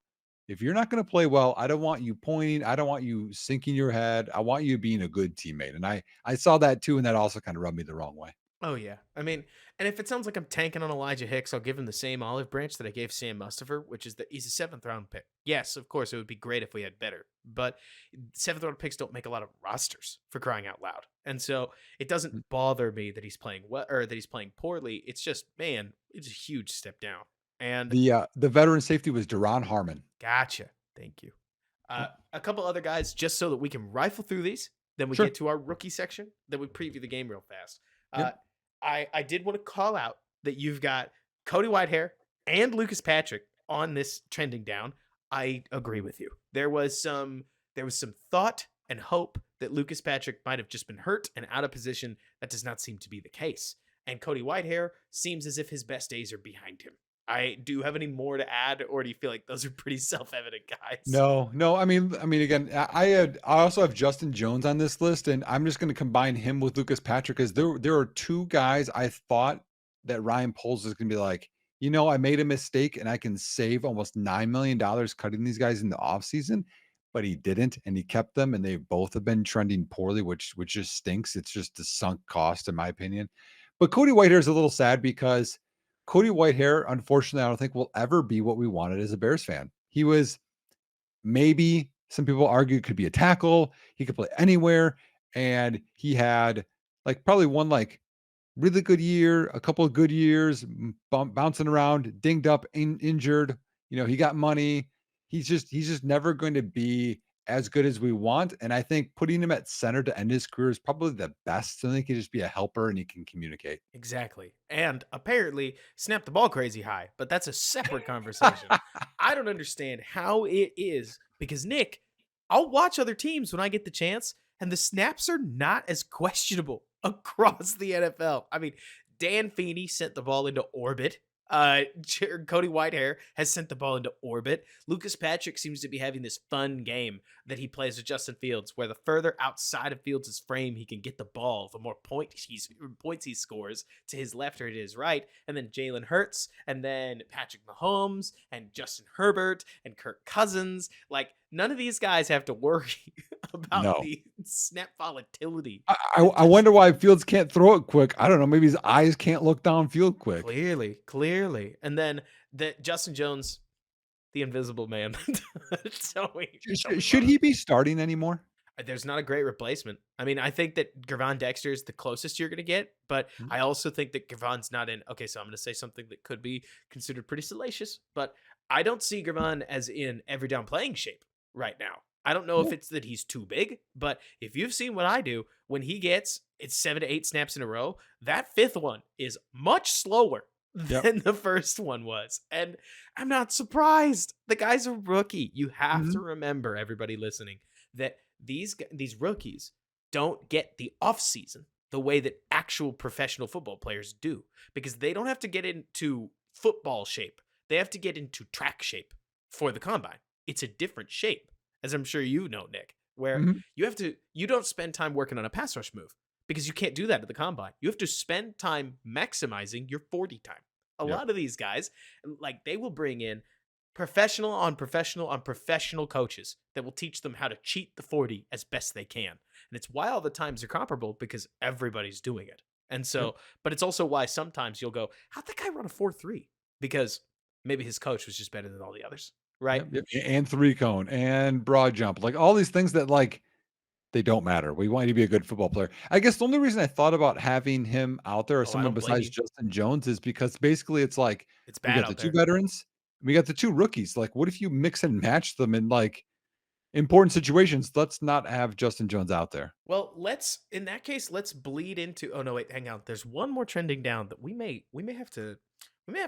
If you're not gonna play well, I don't want you pointing, I don't want you sinking your head. I want you being a good teammate. And I saw that too, and that also kind of rubbed me the wrong way. oh yeah. I mean, and if it sounds like I'm tanking on Elijah Hicks, I'll give him the same olive branch that I gave Sam Mustipher, which is that he's a seventh round pick. Yes, of course, it would be great if we had better, but seventh round picks don't make a lot of rosters for crying out loud. And so it doesn't bother me that he's playing well or that he's playing poorly. It's just, man, it's a huge step down. And The veteran safety was Duron Harmon. gotcha. Thank you. Yep. A couple other guys, just so that we can rifle through these. Then we Sure. get to our rookie section. Then we preview the game real fast. Yep. Uh, I did want to call out that you've got Cody Whitehair and Lucas Patrick on this trending down. I agree with you. There was some thought and hope that Lucas Patrick might have just been hurt and out of position. That does not seem to be the case. And Cody Whitehair seems as if his best days are behind him. Do you have any more to add, or do you feel like those are pretty self-evident guys? No, no. I mean, again, I also have Justin Jones on this list, and I'm just going to combine him with Lucas Patrick because there are two guys I thought that Ryan Poles is going to be like, I made a mistake and I can save almost $9 million cutting these guys in the offseason, but he didn't, and he kept them, and they both have been trending poorly, which just stinks. It's just a sunk cost, in my opinion. But Cody Whitehair is a little sad because Cody Whitehair, unfortunately, I don't think will ever be what we wanted as a Bears fan. He was maybe some people argue could be a tackle. He could play anywhere. And he had like probably one like really good year, a couple of good years, bouncing around, dinged up, injured. He got money. He's just never going to be as good as we want. And I think putting him at center to end his career is probably the best. So I think he can just be a helper and he can communicate. Exactly. And apparently snap the ball crazy high, but that's a separate conversation. I don't understand how it is because Nick, I'll watch other teams when I get the chance, and the snaps are not as questionable across the NFL. I mean, Dan Feeney sent the ball into orbit. Cody Whitehair has sent the ball into orbit. Lucas Patrick seems to be having this fun game that he plays with Justin Fields, where the further outside of Fields' frame he can get the ball, the more points he scores to his left or to his right. And then Jalen Hurts, and then Patrick Mahomes, and Justin Herbert, and Kirk Cousins. Like, none of these guys have to worry about No. the snap volatility. I wonder why Fields can't throw it quick. I don't know. Maybe his eyes can't look downfield quick. Clearly. And then the Justin Jones, the invisible man. Tell me, Should he be starting anymore? there's not a great replacement. I mean, I think that Gervon Dexter is the closest you're going to get, but Mhm. I also think that Gervon's not in. Okay, so I'm going to say something that could be considered pretty salacious, but I don't see Gervon as in every down playing shape right now. I don't know if No. it's that he's too big, but if you've seen what I do, when he gets it's 7 to 8 snaps in a row, that fifth one is much slower Yep. than the first one was. And I'm not surprised. The guy's a rookie. You have to Mhm. remember, everybody listening, that these rookies don't get the offseason the way that actual professional football players do, because they don't have to get into football shape. They have to get into track shape for the combine. It's a different shape, as I'm sure you know, Nick, where Mhm. you don't spend time working on a pass rush move because you can't do that at the combine. You have to spend time maximizing your 40 time. A Yep. lot of these guys, like, they will bring in professional on professional on professional coaches that will teach them how to cheat the 40 as best they can. And it's why all the times are comparable, because everybody's doing it. And Yep. so, but it's also why sometimes you'll go, how'd that guy run a 4.3? Because maybe his coach was just better than all the others, right? Yep. Yep. And three cone and broad jump, like all these things that like they don't matter. We want you to be a good football player. I guess the only reason I thought about having him out there or Oh, I someone don't blame besides you. Justin Jones is because basically it's like It's we bad got the out two there. veterans, we got the two rookies. Like, what if you mix and match them in like important situations? Let's not have Justin Jones out there. Well, in that case, let's bleed into. Oh no, wait, hang on. There's one more trending down that we may have to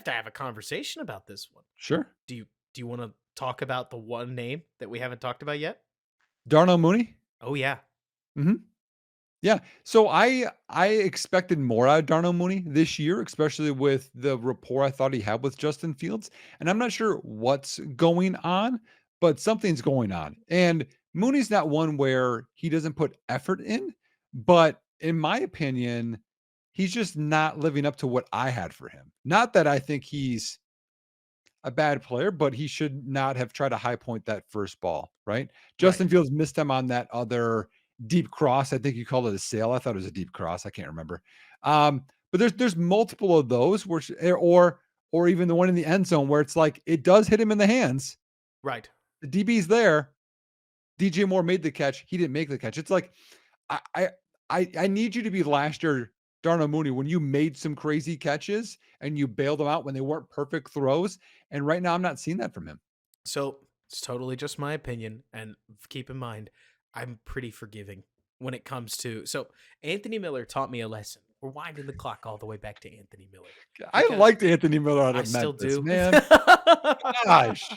have a conversation about this one. Sure. Do you want to talk about the one name that we haven't talked about yet? Darnell Mooney. Oh yeah. Mhm. Yeah. So I expected more out of Darnell Mooney this year, especially with the rapport I thought he had with Justin Fields. And I'm not sure what's going on, but something's going on. And Mooney's not one where he doesn't put effort in, but in my opinion, he's just not living up to what I had for him. Not that I think he's a bad player, but he should not have tried to high point that first ball, right? Right. Justin Fields missed him on that other deep cross. I think you called it a sail. I thought it was a deep cross. I can't remember. But there's multiple of those where or even the one in the end zone where it's like it does hit him in the hands. Right. The DB's there. DJ Moore made the catch. He didn't make the catch. It's like I I I need you to be last year, Darnell Mooney, when you made some crazy catches and you bailed them out when they weren't perfect throws. And right now, I'm not seeing that from him. So it's totally just my opinion, and keep in mind, I'm pretty forgiving when it comes to. So Anthony Miller taught me a lesson. We're winding the clock all the way back to Anthony Miller I because liked Anthony Miller out I of still Memphis, do. man. Gosh,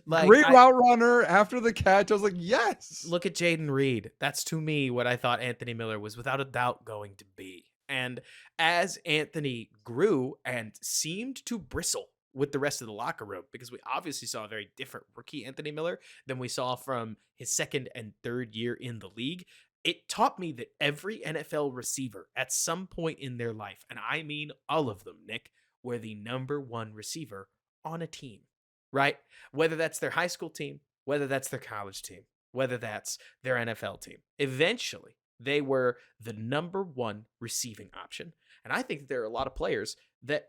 Like great I route runner after the catch. I was like, yes. look at Jaden Reed. That's to me what I thought Anthony Miller was without a doubt going to be. And as Anthony grew and seemed to bristle with the rest of the locker room, because we obviously saw a very different rookie Anthony Miller than we saw from his second and third year in the league, it taught me that every NFL receiver at some point in their life, and I mean all of them, Nick, were the number one receiver on a team, right? Whether that's their high school team, whether that's their college team, whether that's their NFL team. Eventually, they were the number one receiving option. And I think that there are a lot of players that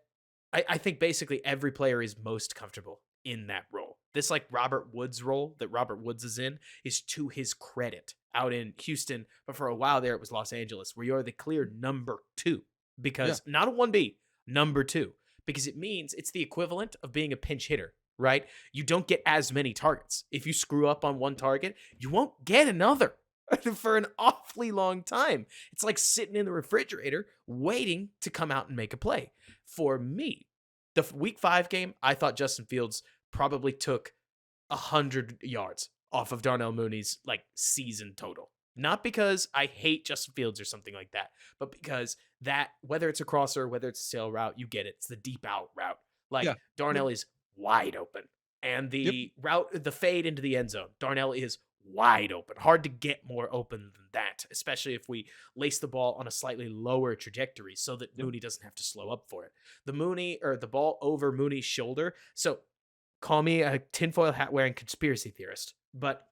I think basically every player is most comfortable in that role. This like Robert Woods role that Robert Woods is in is to his credit out in Houston, but for a while there it was Los Angeles, where you're the clear number two Yeah. because not a 1B, number two, because it means it's the equivalent of being a pinch hitter, right? You don't get as many targets. If you screw up on one target, you won't get another for an awfully long time. It's like sitting in the refrigerator waiting to come out and make a play. For me, the week 5 game, I thought Justin Fields probably took 100 yards off of Darnell Mooney's like season total. Not because I hate Justin Fields or something like that, but because that whether it's a crosser, whether it's a sail route, you get it. It's the deep out route. Like Yeah. Yep. Darnell is wide open. And Yep. the route, the fade into the end zone, Darnell is wide open. Hard to get more open than that, especially if we lace the ball on a slightly lower trajectory so that Yep. Mooney doesn't have to slow up for it. The Mooney or the ball over Mooney's shoulder. So call me a tinfoil hat wearing conspiracy theorist, but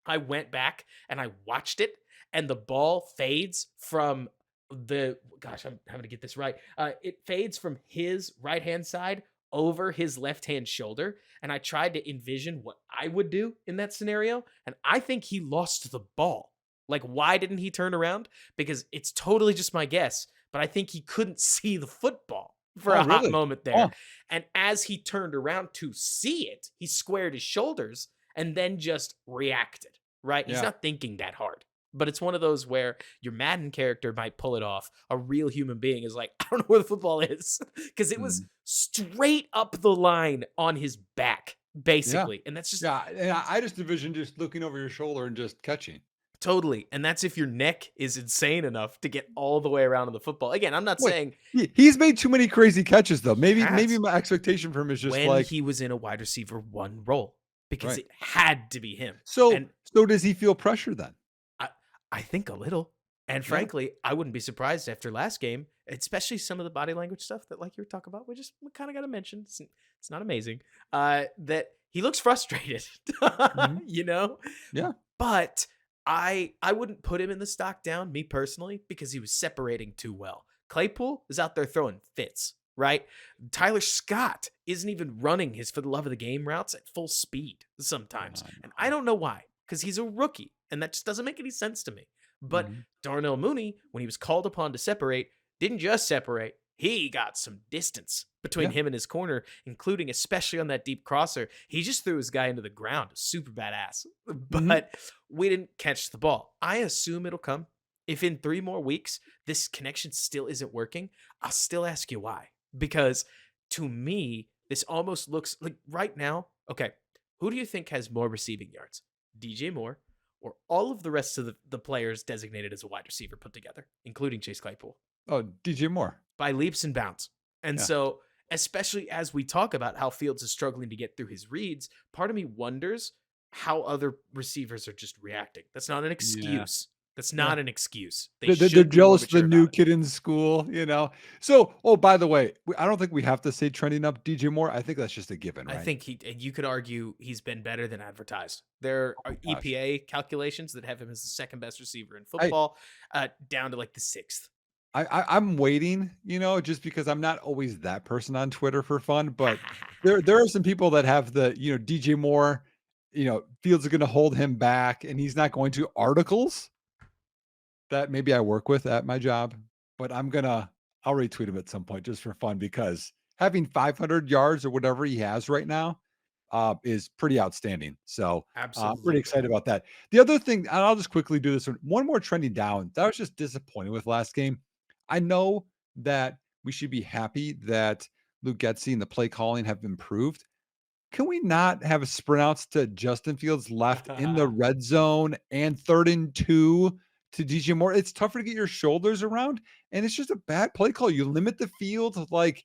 I went back and I watched it, and the ball fades from the gosh, I'm having to get this right. It fades from his right hand side over his left hand shoulder, and I tried to envision what I would do in that scenario, and I think he lost the ball. Like, why didn't he turn around? Because it's totally just my guess, but I think he couldn't see the football for Oh, a hot really? moment there. Oh, And as he turned around to see it, he squared his shoulders and then just reacted, right? He's yeah. not thinking that hard. But it's one of those where your Madden character might pull it off. A real human being is like, I don't know where the football is. Because it was Mm. straight up the line on his back, Yeah. basically. And that's just Yeah. And I just envisioned just looking over your shoulder and just catching. totally. And that's if your neck is insane enough to get all the way around on the football. Again, I'm not Wait, saying he's made too many crazy catches though. he Maybe has my expectation for him is just when like, he was in a wide receiver one role because right. it had to be him. So And so does he feel pressure then? I I think a little. And Yeah. frankly, I wouldn't be surprised after last game, especially some of the body language stuff that like you were talking about. We kind of got to mention. It's not amazing. That he looks frustrated. Mhm. you know? Yeah. But I wouldn't put him in the stock down, me personally, because he was separating too well. Claypool is out there throwing fits, right? Tyler Scott isn't even running his for the love of the game routes at full speed sometimes. I And I know. don't know why, because he's a rookie, and that just doesn't make any sense to me. But Mhm. Darnell Mooney, when he was called upon to separate, didn't just separate. He got some distance between Yeah. him and his corner, including especially on that deep crosser. He just threw his guy into the ground. Super badass. Mhm. But we didn't catch the ball. I assume it'll come. If in 3 more weeks this connection still isn't working, I'll still ask you why. Because to me, this almost looks like right now, okay, who do you think has more receiving yards? DJ Moore or all of the rest of the players designated as a wide receiver put together, including Chase Claypool, Oh, DJ Moore. by leaps and bounds. And Yeah. so, especially as we talk about how Fields is struggling to get through his reads, part of me wonders how other receivers are just reacting. That's not an Yeah. excuse. That's Yeah. not an excuse. They They're should be more jealous of the mature new about it. kid in school, you know? So, oh, by the way, I don't think we have to say trending up DJ Moore. I think that's just a given, I right? think you could argue he's been better than advertised. There Oh are my gosh. EPA calculations that have him as the second best receiver in I football, down to like the sixth. I'm waiting, just because I'm not always that person on Twitter for fun, but there are some people that have the, DJ Moore, Fields are gonna hold him back and he's not going to articles that maybe I work with at my job, but I'll retweet him at some point just for fun because having 500 yards or whatever he has right now is pretty outstanding. So I'm pretty Absolutely. excited about that. The other thing, and I'll just quickly do this one more trending down that I was just disappointed with last game. I know that we should be happy that Luke Getzey and the play calling have improved. Can we not have a sprint outs to Justin Fields left in the red zone and 3rd and 2 to DJ Moore? It's tougher to get your shoulders around, and it's just a bad play call. You limit the field, like,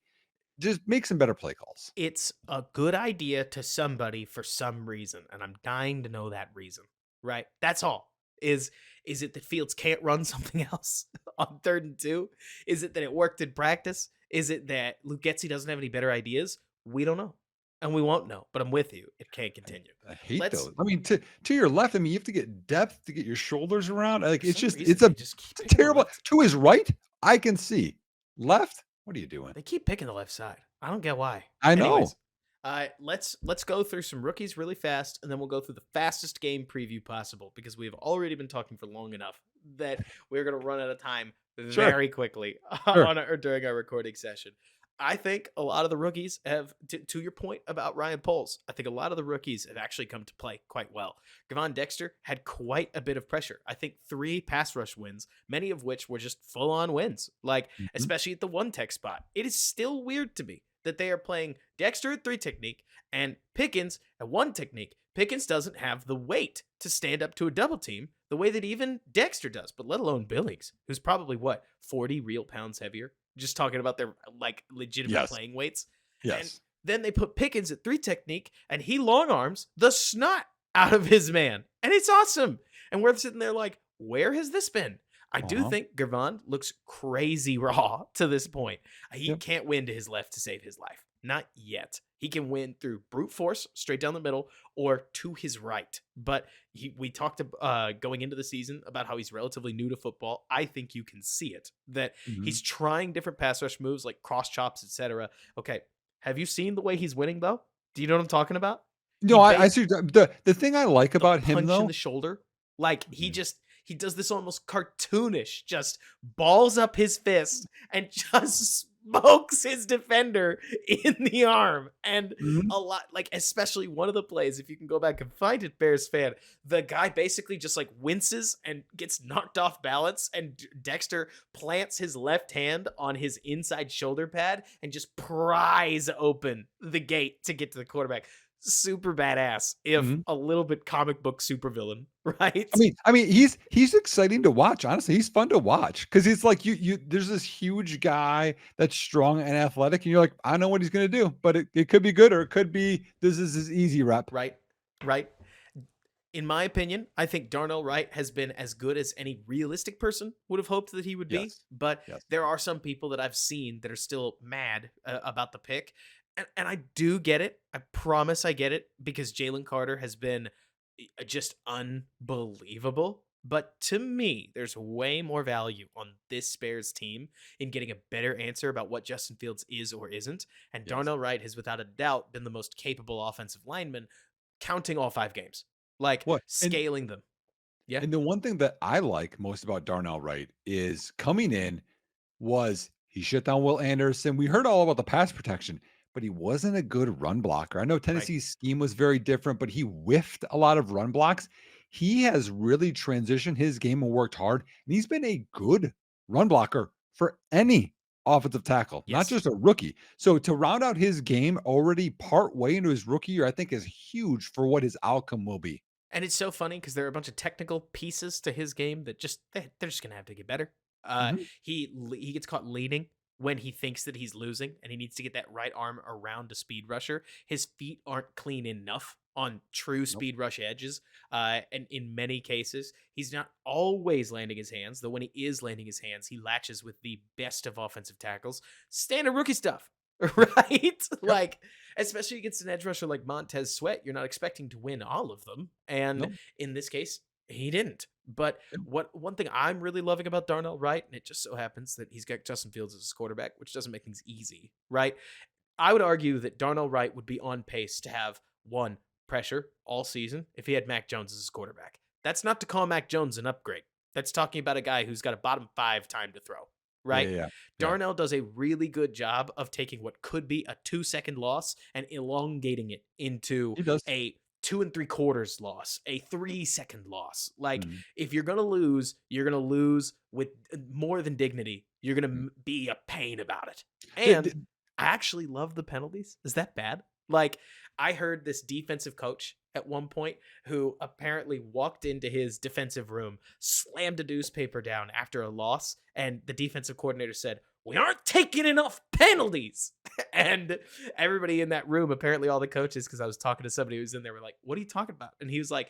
just make some better play calls. It's a good idea to somebody for some reason, and I'm dying to know that reason. Right? That's all. Is it that Fields can't run something else on 3rd and 2? Is it that it worked in practice? Is it that Luke Getzey doesn't have any better ideas? We don't know. And we won't know, but I'm with you. It can't I continue. I hate Let's those. I mean, to your left, I mean, you have to get depth to get your shoulders around. Like, For it's some just reason it's a they just keep picking the terrible left. to his right, I can see. Left? What are you doing? They keep picking the left side. I don't get why. I know. Anyways, let's go through some rookies really fast, and then we'll go through the fastest game preview possible because we have already been talking for long enough that we're gonna run out of time Sure, very quickly sure. during our recording session. I think a lot of the rookies have, to your point about Ryan Poles, I think a lot of the rookies have actually come to play quite well. Gavon Dexter had quite a bit of pressure. I think 3 pass rush wins, many of which were just full on wins, like Mhm. especially at the one tech spot. It is still weird to me that they are playing Dexter at 3 technique and Pickens at 1 technique. Pickens doesn't have the weight to stand up to a double team the way that even Dexter does, but let alone Billings, who's probably what, 40 real pounds heavier? Just talking about their like legitimate Yes, playing weights. And yes. then they put Pickens at 3 technique and he long arms the snot out of his man. And it's awesome. And we're sitting there like, where has this been? I do Uh-huh. think Gervon looks crazy raw to this point. He Yep. can't win to his left to save his life. Not yet. He can win through brute force straight down the middle or to his right. But we talked going into the season about how he's relatively new to football. I think you can see it that Mhm. he's trying different pass rush moves like cross chops, etc. Okay, have you seen the way he's winning though? Do you know what I'm talking about? He No, I see the thing I like the about him, punch in though. the shoulder. Like Mhm. he does this almost cartoonish, just balls up his fist and just smokes his defender in the arm. And Mhm. a lot, like especially one of the plays, if you can go back and find it, Bears fan, the guy basically just like winces and gets knocked off balance, and Dexter plants his left hand on his inside shoulder pad and just pries open the gate to get to the quarterback. Super badass, if Mhm. a little bit comic book supervillain, right? I mean, he's exciting to watch, honestly, he's fun to watch because it's like you there's this huge guy that's strong and athletic, and you're like, "I know what he's gonna do," but it could be good or it could be, "This is his easy rep." Right, right. In my opinion, I think Darnell Wright has been as good as any realistic person would have hoped that he would be. Yes, But yes. there are some people that I've seen that are still mad about the pick. And I do get it. I promise I get it because Jalen Carter has been just unbelievable. But to me, there's way more value on this Bears team in getting a better answer about what Justin Fields is or isn't. And Yes. Darnell Wright has, without a doubt, been the most capable offensive lineman, counting all 5 games, like What? scaling them. Yeah. And the one thing that I like most about Darnell Wright is coming in was he shut down Will Anderson. We heard all about the pass protection, but he wasn't a good run blocker. I know Right. Tennessee's scheme was very different, but he whiffed a lot of run blocks. He has really transitioned his game and worked hard, and he's been a good run blocker for any offensive tackle, not Yes. just a rookie. So to round out his game already part way into his rookie year, I think is huge for what his outcome will be. And it's so funny because there are a bunch of technical pieces to his game that they're just gonna have to get better. Mhm. He gets caught leaning when he thinks that he's losing, and he needs to get that right arm around a speed rusher. His feet aren't clean enough on true Nope. speed rush edges, and in many cases, he's not always landing his hands. Though when he is landing his hands, he latches with the best of offensive tackles. Standard rookie stuff. Yep. Right? Yep. Like, especially against an edge rusher like Montez Sweat, you're not expecting to win all of them. And Nope. in this case, he didn't. But Yep. what one thing I'm really loving about Darnell Wright, and it just so happens that he's got Justin Fields as his quarterback, which doesn't make things easy, right? I would argue that Darnell Wright would be on pace to have one pressure all season if he had Mac Jones as his quarterback. That's not to call Mac Jones an upgrade. That's talking about a guy who's got a bottom five time to throw, Yeah, right? yeah, yeah. Yeah. Darnell does a really good job of taking what could be a 2 second loss and elongating it into He does. a 2 3/4 loss, a 3 second loss. Like, Mhm. if you're gonna lose, you're gonna lose with more than dignity. You're gonna Mhm. be a pain about it. The And the I actually love the penalties. Is that bad? Like, I heard this defensive coach at one point who apparently walked into his defensive room, slammed a newspaper down after a loss, and the defensive coordinator said, "We aren't taking enough penalties." And everybody in that room, apparently all the coaches, because I was talking to somebody who was in there, were like, "What are you talking about?" And he was like,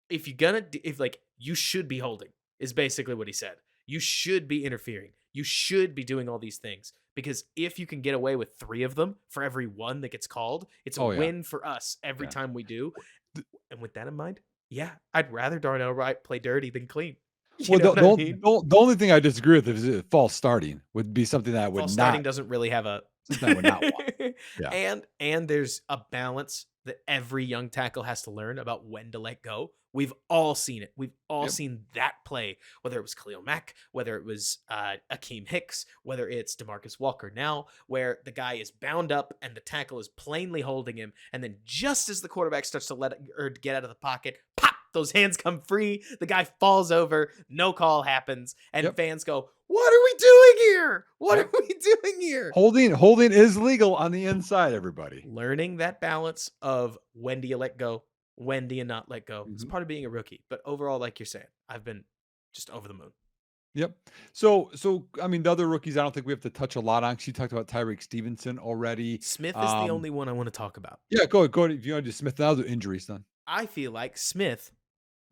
if you're gonna if like you should be holding is basically what he said. You should be interfering. You should be doing all these things because if you can get away with 3 of them for every one that gets called, it's a Oh, yeah. win for us every Yeah. time we do. Th And with that in mind, yeah, I'd rather Darnell Wright play dirty than clean. You well, know the what the I on mean? the only thing I disagree with is false starting would be something that I would False starting not doesn't really have a something I would not want. Yeah. and there's a balance that every young tackle has to learn about when to let go. We've all seen it. We've all Yep. seen that play, whether it was Khalil Mack, whether it was Akeem Hicks, whether it's Demarcus Walker now, where the guy is bound up and the tackle is plainly holding him, and then just as the quarterback starts to let it, or get out of the pocket, pop, those hands come free. The guy falls over, no call happens, and Yep. fans go, "What are we doing here? What are Yep. we doing here?" Holding is legal on the inside, everybody. Learning that balance of when do you let go, when do you not let go is Mhm. part of being a rookie. But overall, like you're saying, I've been just over the moon. Yep. So I mean, the other rookies, I don't think we have to touch a lot on. 'Cause you talked about Tyreek Stevenson already. Smith is the Um, only one I want to talk about. yeah, go ahead. If you want to do Smith, now the injuries done. I feel like Smith,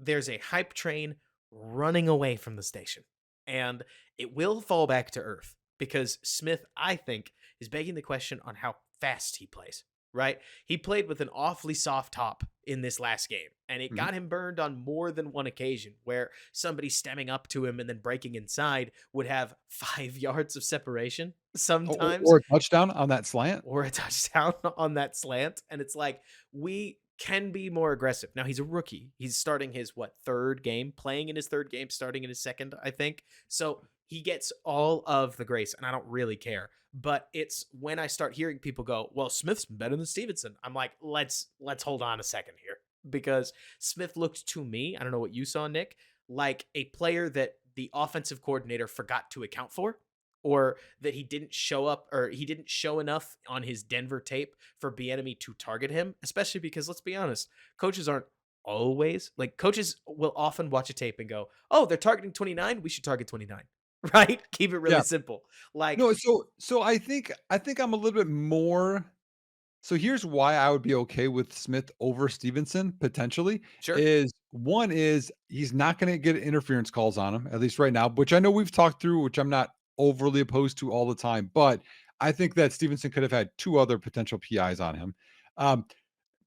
there's a hype train running away from the station, and it will fall back to earth because Smith, I think, is begging the question on how fast he plays. Right? He played with an awfully soft top in this last game, and it Mhm. got him burned on more than one occasion where somebody stemming up to him and then breaking inside would have 5 yards of separation sometimes Or a touchdown on that slant. or a touchdown on that slant. And it's like, we can be more aggressive. Now, he's a rookie. He's starting his, what, third game, playing in his third game, starting in his second, I think. So he gets all of the grace, and I don't really care. But it's when I start hearing people go, "Well, Smith's better than Stevenson." I'm like, let's hold on a second here because Smith looked to me, I don't know what you saw, Nick, like a player that the offensive coordinator forgot to account for, or that he didn't show up, or he didn't show enough on his Denver tape for Bieniemy to target him, especially because let's be honest, coaches aren't always like coaches will often watch a tape and go, "Oh, they're targeting 29, we should target 29." Right? Keep it really Yeah. simple. Like, No, so I think I'm a little bit more. So here's why I would be okay with Smith over Stevenson potentially sure. is one is he's not going to get interference calls on him, at least right now, which I know we've talked through, which I'm not overly opposed to all the time. But I think that Stevenson could have had two other potential PIs on him. Um,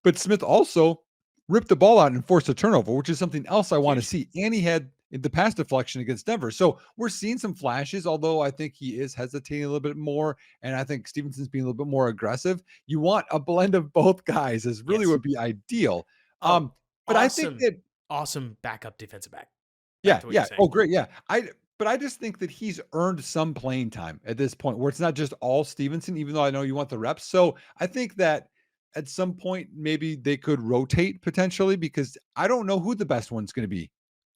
but Smith also ripped the ball out and forced a turnover, which is something else I want to Huge. see. And he had the pass deflection against Denver. So we're seeing some flashes, although I think he is hesitating a little bit more. And I think Stevenson's being a little bit more aggressive. You want a blend of both guys, is really Yes. would be ideal. Oh, But I think awesome. that Awesome backup defensive back. Back yeah, to what you're yeah. saying. Oh, great. Yeah. But I just think that he's earned some playing time at this point where it's not just all Stevenson, even though I know you want the reps. So I think that at some point maybe they could rotate potentially because I don't know who the best one's going to be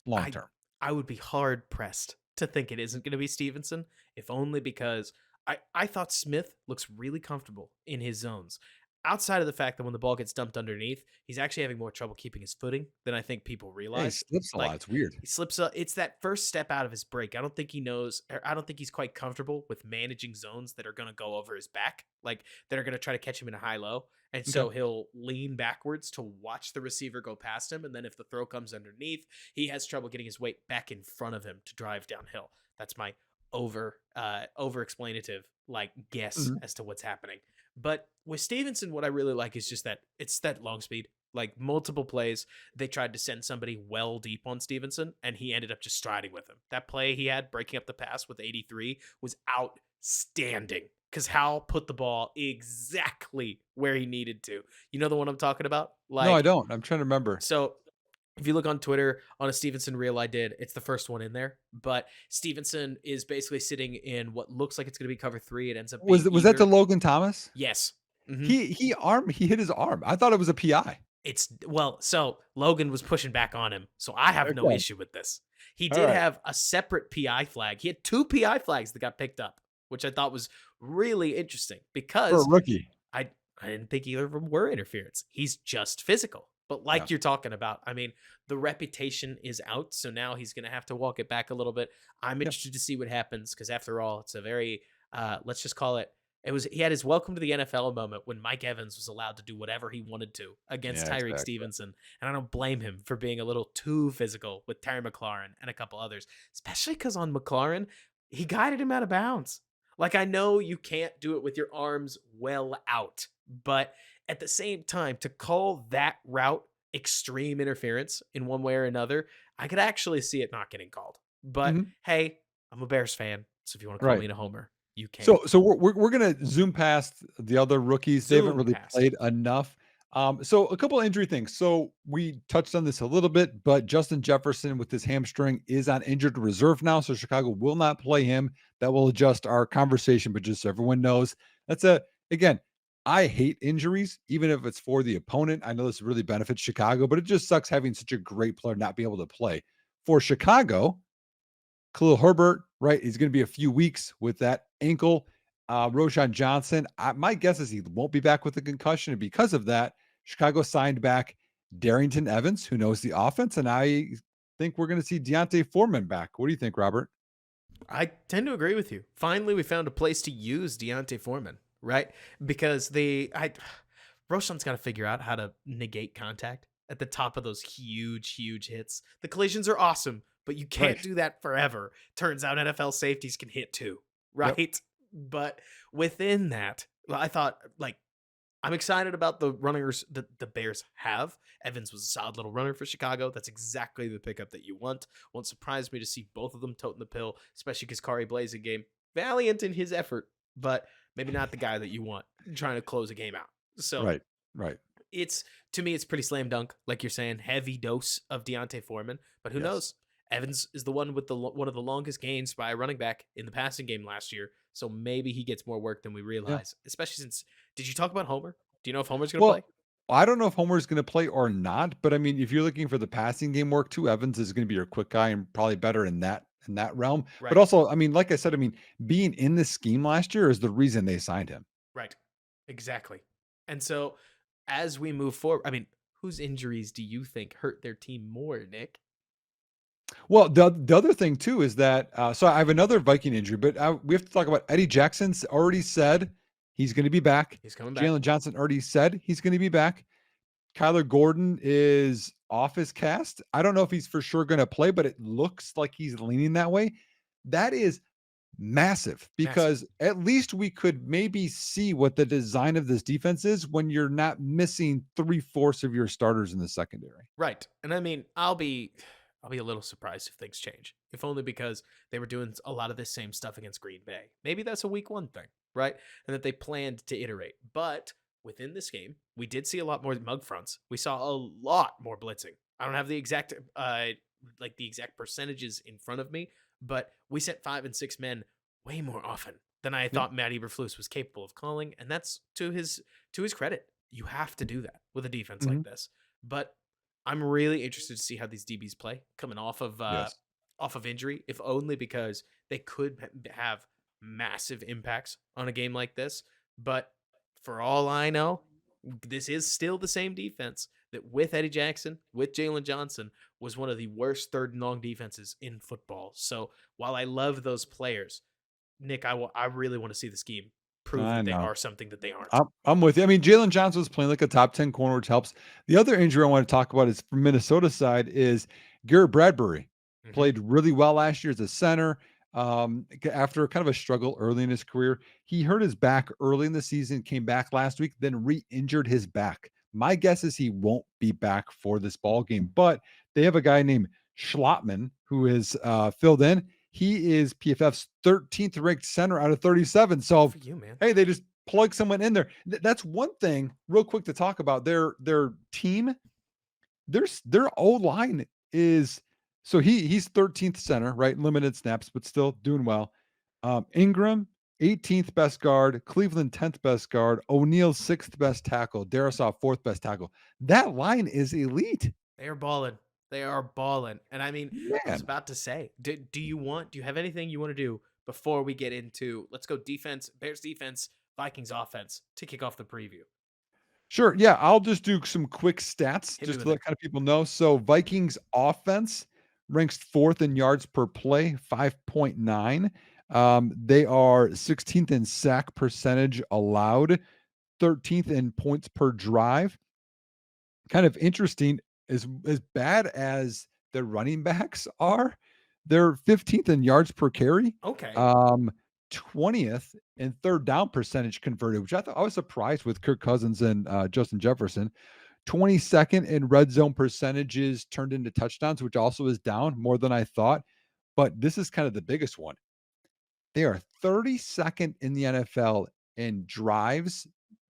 long I term. I would be hard pressed to think it isn't going to be Stevenson, if only because I thought Smith looks really comfortable in his zones. outside of the fact that when the ball gets dumped underneath, he's actually having more trouble keeping his footing than I think people Yeah, he realize. slips a lot. Like It's weird. he slips up. It's that first step out of his break. I don't think he knows, or I don't think he's quite comfortable with managing zones that are going to go over his back, like that are going to try to catch him in a high low. And Okay. so he'll lean backwards to watch the receiver go past him. And then if the throw comes underneath, he has trouble getting his weight back in front of him to drive downhill. That's my over explanative like guess Mhm. as to what's happening. But with Stevenson, what I really like is just that it's that long speed. Like multiple plays, they tried to send somebody well deep on Stevenson, and he ended up just striding with him. That play he had breaking up the pass with 83 was outstanding because Hal put the ball exactly where he needed to. You know the one I'm talking about? No, I Like, don't. I'm trying to remember. so if you look on Twitter on a Stevenson reel I did, it's the first one in there. But Stevenson is basically sitting in what looks like it's going to be cover three. It ends up being Was that to either. Logan Thomas? Yes. Hmm. He hit his arm. I thought it was a PI. It's well, so Logan was pushing back on him. So I have no Okay. issue with this. He All did right. have a separate PI flag. He had two PI flags that got picked up, which I thought was really interesting For a because rookie. I I didn't think either of them were interference. He's just physical. But Yeah. like you're talking about, I mean, the reputation is out, so now he's going to have to walk it back a little bit. I'm Yeah. interested to see what happens because after all, it's a very let's just call it. It was he had his welcome to the NFL moment when Mike Evans was allowed to do whatever he wanted to against Yeah, Tyreek exactly. Stevenson, and I don't blame him for being a little too physical with Terry McLaurin and a couple others, especially because on McLaurin he guided him out of bounds. Like I know you can't do it with your arms well out, but at the same time, to call that route extreme interference in one way or another, I could actually see it not getting called. But Mhm. hey, I'm a Bears fan, so if you want to call Right. me a homer, you can. So we're gonna zoom past the other rookies. They haven't Zoom really past them. played enough. So a couple injury things. So we touched on this a little bit, but Justin Jefferson with his hamstring is on injured reserve now. So Chicago will not play him. That will adjust our conversation, but just so everyone knows, that's a again. I hate injuries, even if it's for the opponent. I know this really benefits Chicago, but it just sucks having such a great player not be able to play. For Chicago, Khalil Herbert, right, is going to be a few weeks with that ankle. Roshan Johnson, my guess is he won't be back with a concussion. And because of that, Chicago signed back Darrington Evans, who knows the offense. And I think we're going to see Deontay Foreman back. What do you think, Robert? I tend to agree with you. Finally, we found a place to use Deontay Foreman, right? Because Roshan's got to figure out how to negate contact at the top of those huge hits. The collisions are awesome, but you Right. can't do that forever. Turns out NFL safeties can hit too, Yep. right? But within that, I thought like I'm excited about the runners that the Bears have. Evans was a solid little runner for Chicago. That's exactly the pickup that you want. Won't surprise me to see both of them toting the pill, especially because Kari Blasingame, valiant in his effort, but maybe not the guy that you want trying to close a game out. So Right. Right. it's to me, it's pretty slam dunk, like you're saying, heavy dose of Deontay Foreman. But who Yes. knows? Evans is the one with one of the longest gains by a running back in the passing game last year. So maybe he gets more work than we Yeah. realize. Especially since, did you talk about Homer? Do you know if Homer's going to Well, play? I don't know if Homer's going to play or not, but I mean, if you're looking for the passing game work too, Evans is going to be your quick guy and probably better in that realm. But Right, also, I mean, like I said, I mean, being in the scheme last year is the reason they signed him. right, exactly. And so as we move forward, I mean, whose injuries do you think hurt their team more, Nick? Well, the other thing too is that so I have another Viking injury, but we have to talk about Eddie Jackson's already said he's going to be back. He's coming back. Jalen Johnson already said he's going to be back. Kyler Gordon is off his cast. I don't know if he's for sure going to play, but it looks like he's leaning that way. That is massive Massive. because at least we could maybe see what the design of this defense is when you're not missing three-fourths of your starters in the secondary. Right. And I mean, I'll be a little surprised if things change. If only because they were doing a lot of this same stuff against Green Bay. Maybe that's a week one thing, right? And that they planned to iterate. But within this game, we did see a lot more mug fronts. We saw a lot more blitzing. I don't have the exact like the exact percentages in front of me, but we sent 5 and 6 men way more often than I Yep. thought Matt Eberflus was capable of calling, and that's to his credit. You have to do that with a defense like Mhm. this. But I'm really interested to see how these DBs play coming Yes. off of injury, if only because they could have massive impacts on a game like this. But for all I know, This is still the same defense that with Eddie Jackson, with Jalen Johnson, was one of the worst third and long defenses in football. So while I love those players, Nick, I really want to see the scheme prove I that they know. are something that they aren't. I'm with you. I mean, Jalen Johnson was playing like a top 10 corner, which helps. The other injury I want to talk about is from Minnesota side is Garrett Bradbury. Hmm. Played really well last year as a center. After kind of a struggle early in his career, he hurt his back early in the season, came back last week, then re-injured his back. My guess is he won't be back for this ball game, but they have a guy named Schlottman who is filled in. He is PFF's 13th ranked center out of 37. Good So for you, man. hey, they just plug someone in there. That's one thing, real quick to talk about. Their team, their O line is so he's 13th center, right? Limited snaps, but still doing well. Ingram, 18th best guard, Cleveland 10th best guard, O'Neal 6th best tackle, Darisaw 4th best tackle. That line is elite. They are balling. They are balling. And I mean, I was Man. about to say, do you have anything you want to do before we get into, let's go defense, Bears defense, Vikings offense to kick off the preview? Sure. Yeah, I'll just do some quick stats Hit me just with to it. let kind of people know. So Vikings offense ranks fourth in yards per play, 5.9. They are 16th in sack percentage allowed, 13th in points per drive. Kind of interesting, as bad as the running backs are, they're 15th in yards per carry, Okay. um, 20th in third down percentage converted, which I thought I was surprised with Kirk Cousins and Justin Jefferson. 22nd in red zone percentages turned into touchdowns, which also is down more than I thought. But this is kind of the biggest one. They are 32nd in the NFL in drives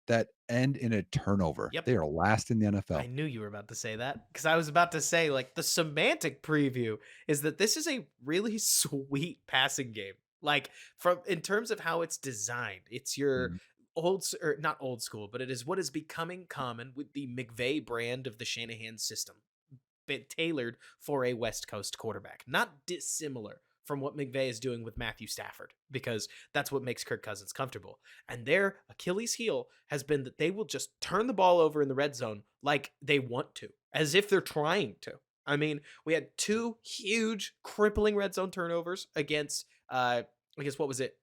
that end in a turnover. Yep. They are last in the I NFL. knew you were about to say that because I was about to say, like, the semantic preview is that this is a really sweet passing game. Like, from in terms of how it's designed, it's your Mhm. or not old school, but it is what is becoming common with the McVay brand of the Shanahan system, bit tailored for a West Coast quarterback. Not dissimilar from what McVay is doing with Matthew Stafford, because that's what makes Kirk Cousins comfortable. And their Achilles heel has been that they will just turn the ball over in the red zone like they want to, as if they're trying to. I mean, we had two huge, crippling red zone turnovers against, I guess, what was it?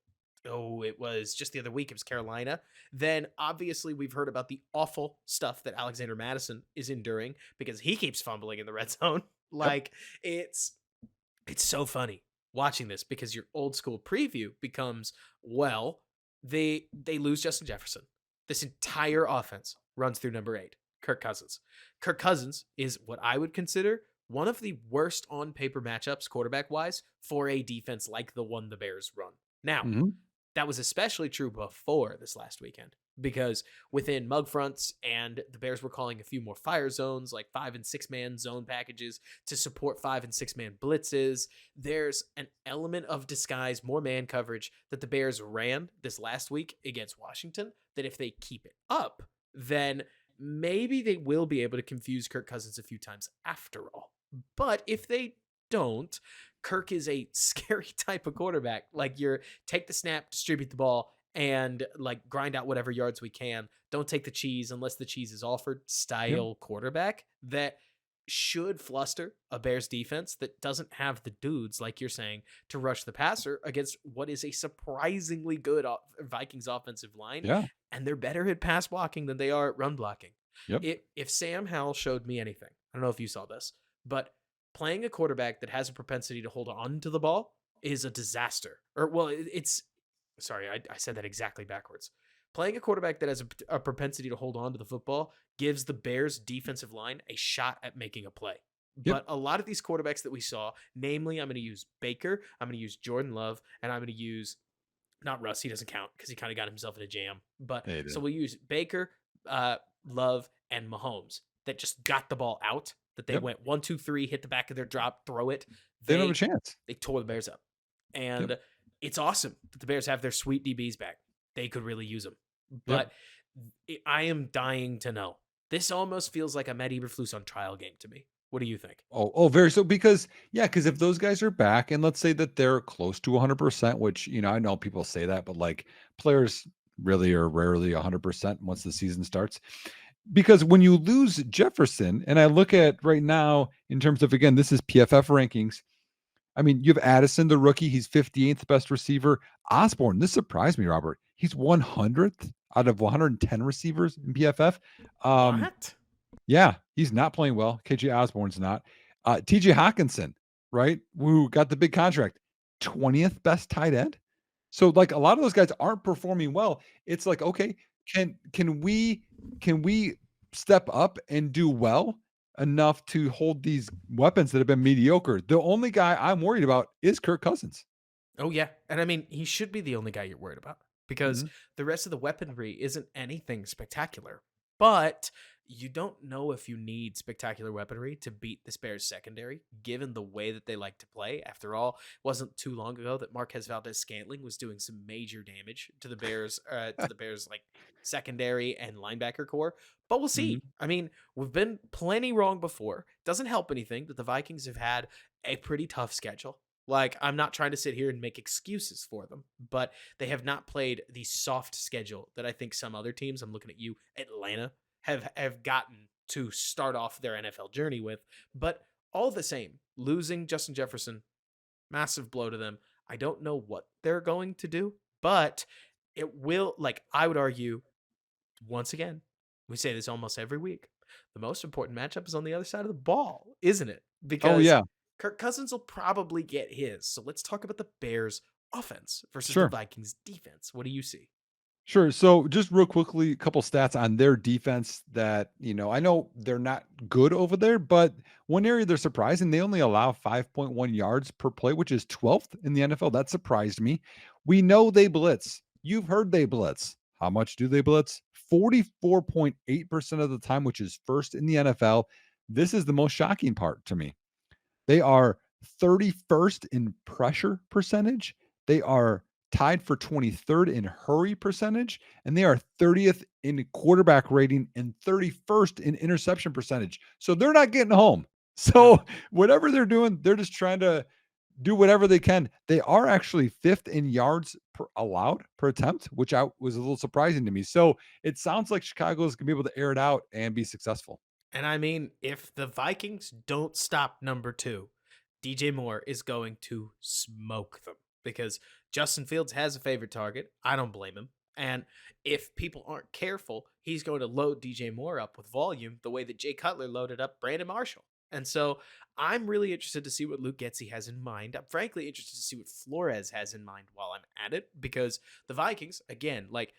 Oh, it was just the other week. It was Carolina. Then obviously we've heard about the awful stuff that Alexander Madison is enduring because he keeps fumbling in the red zone. Yep. Like it's so funny watching this because your old school preview becomes, well, they lose Justin Jefferson. This entire offense runs through number 8, Kirk Cousins. Kirk Cousins is what I would consider one of the worst on paper matchups quarterback wise for a defense like the one the Bears run. Now, Mhm. that was especially true before this last weekend because within mug fronts and the Bears were calling a few more fire zones, like 5 and 6 man zone packages to support 5 and 6 man blitzes. There's an element of disguise, more man coverage that the Bears ran this last week against Washington that if they keep it up, then maybe they will be able to confuse Kirk Cousins a few times after all. But if they don't, Kirk is a scary type of quarterback. Like you're take the snap, distribute the ball, and like grind out whatever yards we can. Don't take the cheese unless the cheese is offered Yep. style quarterback that should fluster a Bears defense that doesn't have the dudes, like you're saying, to rush the passer against what is a surprisingly good Vikings offensive line. Yeah. And they're better at pass blocking than they are at run blocking. Yep. If Sam Howell showed me anything, I don't know if you saw this, but playing a quarterback that has a propensity to hold on to the ball is a disaster. Or, well, it's sorry, I said that exactly backwards. Playing a quarterback that has a propensity to hold on to the football gives the Bears defensive line a shot at making a play. Yep. But a lot of these quarterbacks that we saw, namely, I'm going to use Baker, I'm going to use Jordan Love, and I'm going to use not Russ. He doesn't count because he kind of got himself in a jam. But They so did. we'll use Baker, Love, and Mahomes that just got the ball out. That they Yep. went 1, 2, 3, hit the back of their drop, throw it. They don't have a They chance. they tore the Bears up, Yep. and it's awesome that the Bears have their sweet DBs back. They could really use them, Yep. but I am dying to know. This almost feels like a Matt Eberflus on trial game to me. What do you think? Very so because yeah, because if those guys are back and let's say that they're close to 100%, which I know people say that, but like players really or rarely 100% once the season starts. Because when you lose Jefferson, and I look at right now in terms of, again, this is PFF rankings. I mean, you have Addison, the rookie. He's 58th best receiver. Osborne, this surprised me, Robert. He's 100th out of 110 receivers in PFF. Um, What? yeah, he's not playing well. KJ Osborne's not. TJ Hawkinson, right? Who got the big contract, 20th best tight end. So like a lot of those guys aren't performing well. It's like, okay, can we step up and do well enough to hold these weapons that have been mediocre? The only guy I'm worried about is Kirk Cousins. Oh yeah, and I mean he should be the only guy you're worried about because Mhm. the rest of the weaponry isn't anything spectacular. But you don't know if you need spectacular weaponry to beat the Bears secondary, given the way that they like to play. After all, it wasn't too long ago that Marquez Valdez-Scantling was doing some major damage to the Bears like secondary and linebacker core. But we'll Mhm. see. I mean, we've been plenty wrong before. Doesn't help anything that the Vikings have had a pretty tough schedule. Like, I'm not trying to sit here and make excuses for them, but they have not played the soft schedule that I think some other teams, I'm looking at you, Atlanta, have gotten to start off their NFL journey with. But all the same, losing Justin Jefferson, massive blow to them. I don't know what they're going to do, but it will, like, I would argue, once again, we say this almost every week. The most important matchup is on the other side of the ball, isn't it? Oh Because yeah, Kirk Cousins will probably get his. So let's talk about the Bears offense versus the sure. Vikings defense. What do you see? Sure. So just real quickly, a couple stats on their defense that, I know they're not good over there, but one area they're surprising, they only allow 5.1 yards per play, which is 12th in the NFL. That surprised me. We know they blitz. You've heard they blitz. How much do they blitz? 44.8% of the time, which is first in the NFL. This is the most shocking part to me. They are 31st in pressure percentage. They are tied for 23rd in hurry percentage, and they are 30th in quarterback rating and 31st in interception percentage. So they're not getting home. No. So whatever they're doing, they're just trying to do whatever they can. They are actually fifth in yards allowed per attempt, which was a little surprising to me. So it sounds like Chicago is going to be able to air it out and be successful. And I mean, if the Vikings don't stop number two, DJ Moore is going to smoke them because Justin Fields has a favorite target. I don't blame him. And if people aren't careful, he's going to load DJ Moore up with volume the way that Jay Cutler loaded up Brandon Marshall. And so I'm really interested to see what Luke Getzey has in mind. I'm frankly interested to see what Flores has in mind while I'm at it because the Vikings, again, like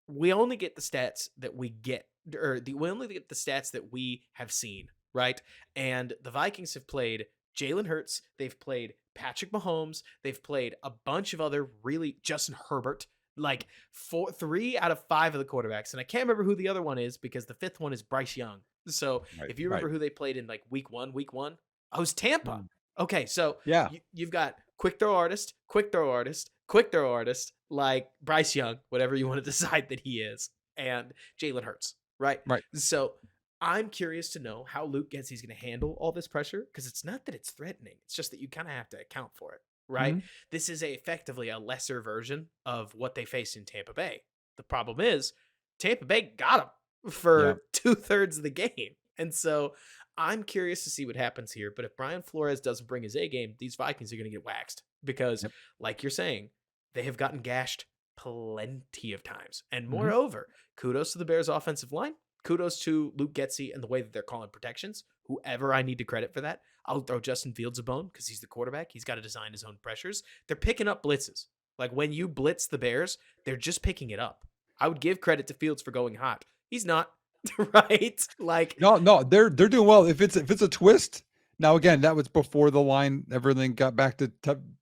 we only get the stats that we get, we only get the stats that we have seen, right? And the Vikings have played Jalen Hurts, they've played Patrick Mahomes, they've played a bunch of other really Justin Herbert, like 3 out of 5 of the quarterbacks, and I can't remember who the other one is because the fifth one is Bryce Young. So Right. if you Right. remember who they played in like week one, oh, it was Tampa. Mm. Okay, so Yeah. you've got quick throw artist, quick throw artist, quick throw artist, like Bryce Young, whatever you want to decide that he is, and Jalen Hurts, right? Right. So I'm curious to know how Luke Getzey's going to handle all this pressure because it's not that it's threatening; it's just that you kind of have to account for it, right? Mhm. This is effectively a lesser version of what they faced in Tampa Bay. The problem is Tampa Bay got him Yeah. for 2/3 of the game, and so I'm curious to see what happens here. But if Brian Flores doesn't bring his A game, these Vikings are going to get waxed because, Yep. like you're saying, they have gotten gashed plenty of times. And Mhm. moreover, kudos to the Bears' offensive line. Kudos to Luke Getzey and the way that they're calling protections. Whoever I need to credit for that, I'll throw Justin Fields a bone because he's the quarterback. He's got to design his own pressures. They're picking up blitzes. Like when you blitz the Bears, they're just picking it up. I would give credit to Fields for going hot. He's not, right? Like, No, no, they're doing well. If it's a twist, now again, that was before the line everything got back to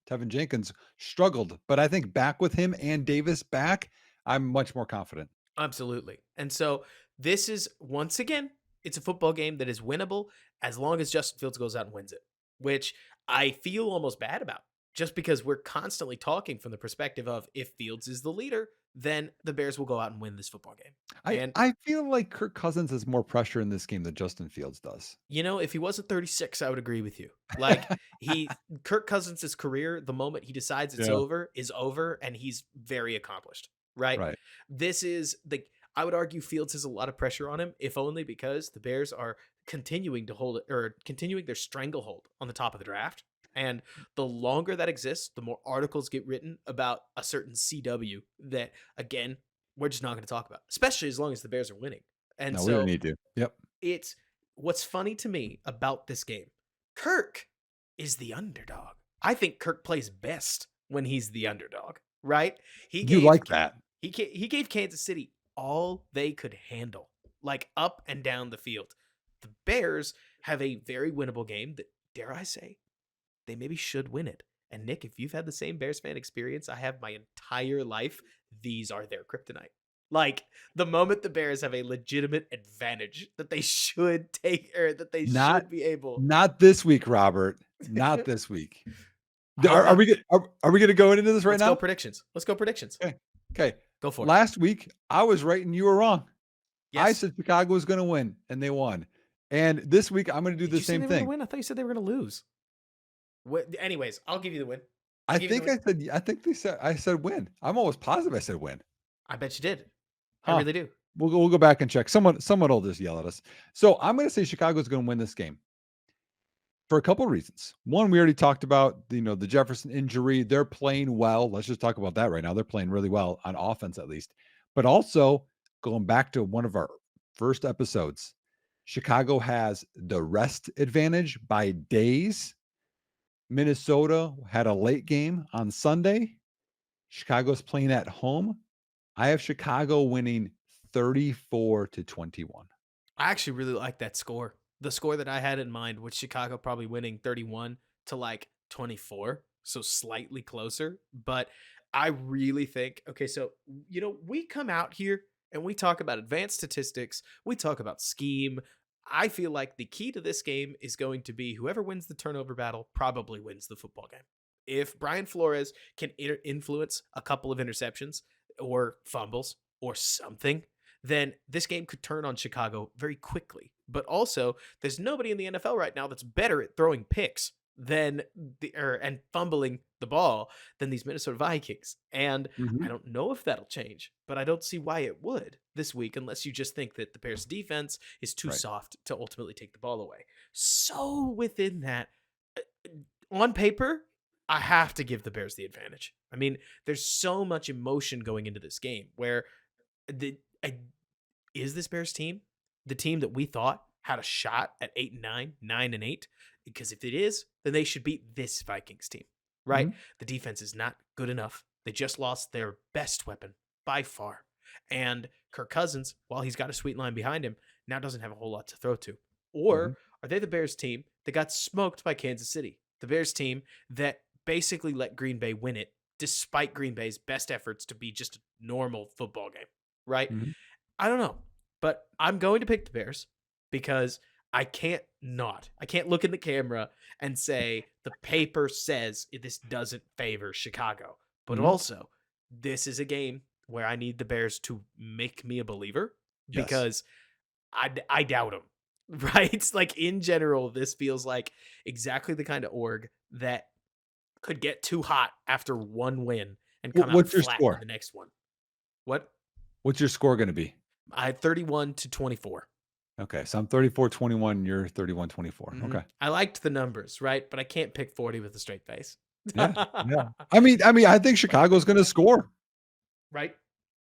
Tevin Jenkins struggled, but I think back with him and Davis back, I'm much more confident. absolutely. And so this is once again, it's a football game that is winnable as long as Justin Fields goes out and wins it, which I feel almost bad about just because we're constantly talking from the perspective of if Fields is the leader, then the Bears will go out and win this football game. I And I feel like Kirk Cousins has more pressure in this game than Justin Fields does. if he wasn't 36, I would agree with you. Like Kirk Cousins' career, the moment he decides it's Yeah. over, is over, and he's very accomplished. right? Right. This is the I would argue Fields has a lot of pressure on him, if only because the Bears are continuing to hold it or continuing their stranglehold on the top of the draft. And the longer that exists, the more articles get written about a certain CW that, again, we're just not going to talk about, especially as long as the Bears are winning. And No, we don't so need to. Yep. it's what's funny to me about this game. Kirk is the underdog. I think Kirk plays best when he's the underdog, right? He You gave like that. he gave Kansas City all they could handle, like up and down the field. The Bears have a very winnable game that, dare I say, they maybe should win it. And Nick, if you've had the same Bears fan experience I have my entire life, these are their kryptonite. Like the moment the Bears have a legitimate advantage that they should take or that they Not should be able. not this week, Robert. Not this week. How Are about we are we gonna go into this right let's go now? predictions. Let's go predictions. Okay. Okay. Go for it. Last week, I was right and you were wrong. I Yes. said Chicago was gonna win, and they won. And this week, I'm gonna do Did the you say same they were gonna thing. win? I thought you said they were gonna lose. Anyways, I'll give you the win. I give you the think I said win. I'm almost positive I said win. I bet you did. Huh. I really do. We'll go back and check. Someone will just yell at us. So I'm gonna say Chicago's gonna win this game for a couple of reasons. One, we already talked about the Jefferson injury. They're playing well. Let's just talk about that right now. They're playing really well on offense, at least. But also going back to one of our first episodes, Chicago has the rest advantage by days. Minnesota had a late game on Sunday. Chicago's playing at home. I have Chicago winning 34-21. I actually really like that score. The score that I had in mind was Chicago probably winning 31 to like 24, so slightly closer. But I really think, okay, so, we come out here and we talk about advanced statistics, we talk about scheme. I feel like the key to this game is going to be whoever wins the turnover battle probably wins the football game. If Brian Flores can influence a couple of interceptions or fumbles or something, then this game could turn on Chicago very quickly. But also, there's nobody in the NFL right now that's better at throwing picks than and fumbling the ball than these Minnesota Vikings. And I don't know if that'll change, but I don't see why it would this week unless you just think that the Bears defense is too Right. soft to ultimately take the ball away. So within that, on paper, I have to give the Bears the advantage. I mean, there's so much emotion going into this game where is this Bears team the team that we thought had a shot at 8-9, 9-8? Because if it is, then they should beat this Vikings team, right? Mhm. The defense is not good enough. They just lost their best weapon by far. And Kirk Cousins, while he's got a sweet line behind him, now doesn't have a whole lot to throw to. Or are they the Bears team that got smoked by Kansas City? The Bears team that basically let Green Bay win it despite Green Bay's best efforts to be just a normal football game, right? Mhm. I don't know, but I'm going to pick the Bears because I can't look in the camera and say the paper says this doesn't favor Chicago. But Mhm. also, this is a game where I need the Bears to make me a believer Yes. because I doubt them, right? Like in general, this feels like exactly the kind of org that could get too hot after one win and come out What's your flat score? in the next one. What? What's your score going to be? I had 31-24. Okay, so I'm 34-21. You're 31-24. Mhm. Okay. I liked the numbers, right? But I can't pick 40 with a straight face. Yeah. Yeah. I mean, I think Chicago's going to score, Right?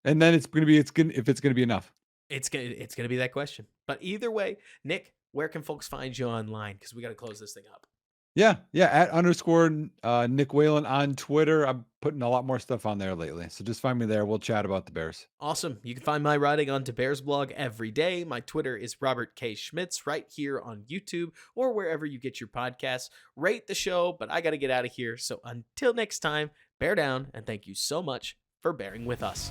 and then if it's going to be enough. It's gonna be that question. But either way, Nick, where can folks find you online? Because we got to close this thing up. Yeah. At _ Nick Whalen on Twitter. I'm putting a lot more stuff on there lately, so just find me there. We'll chat about the Bears. Awesome. You can find my writing on Bears blog every day. My Twitter is Robert K. Schmitz right here on YouTube or wherever you get your podcasts. Rate the show, but I got to get out of here. So until next time, bear down and thank you so much for bearing with us.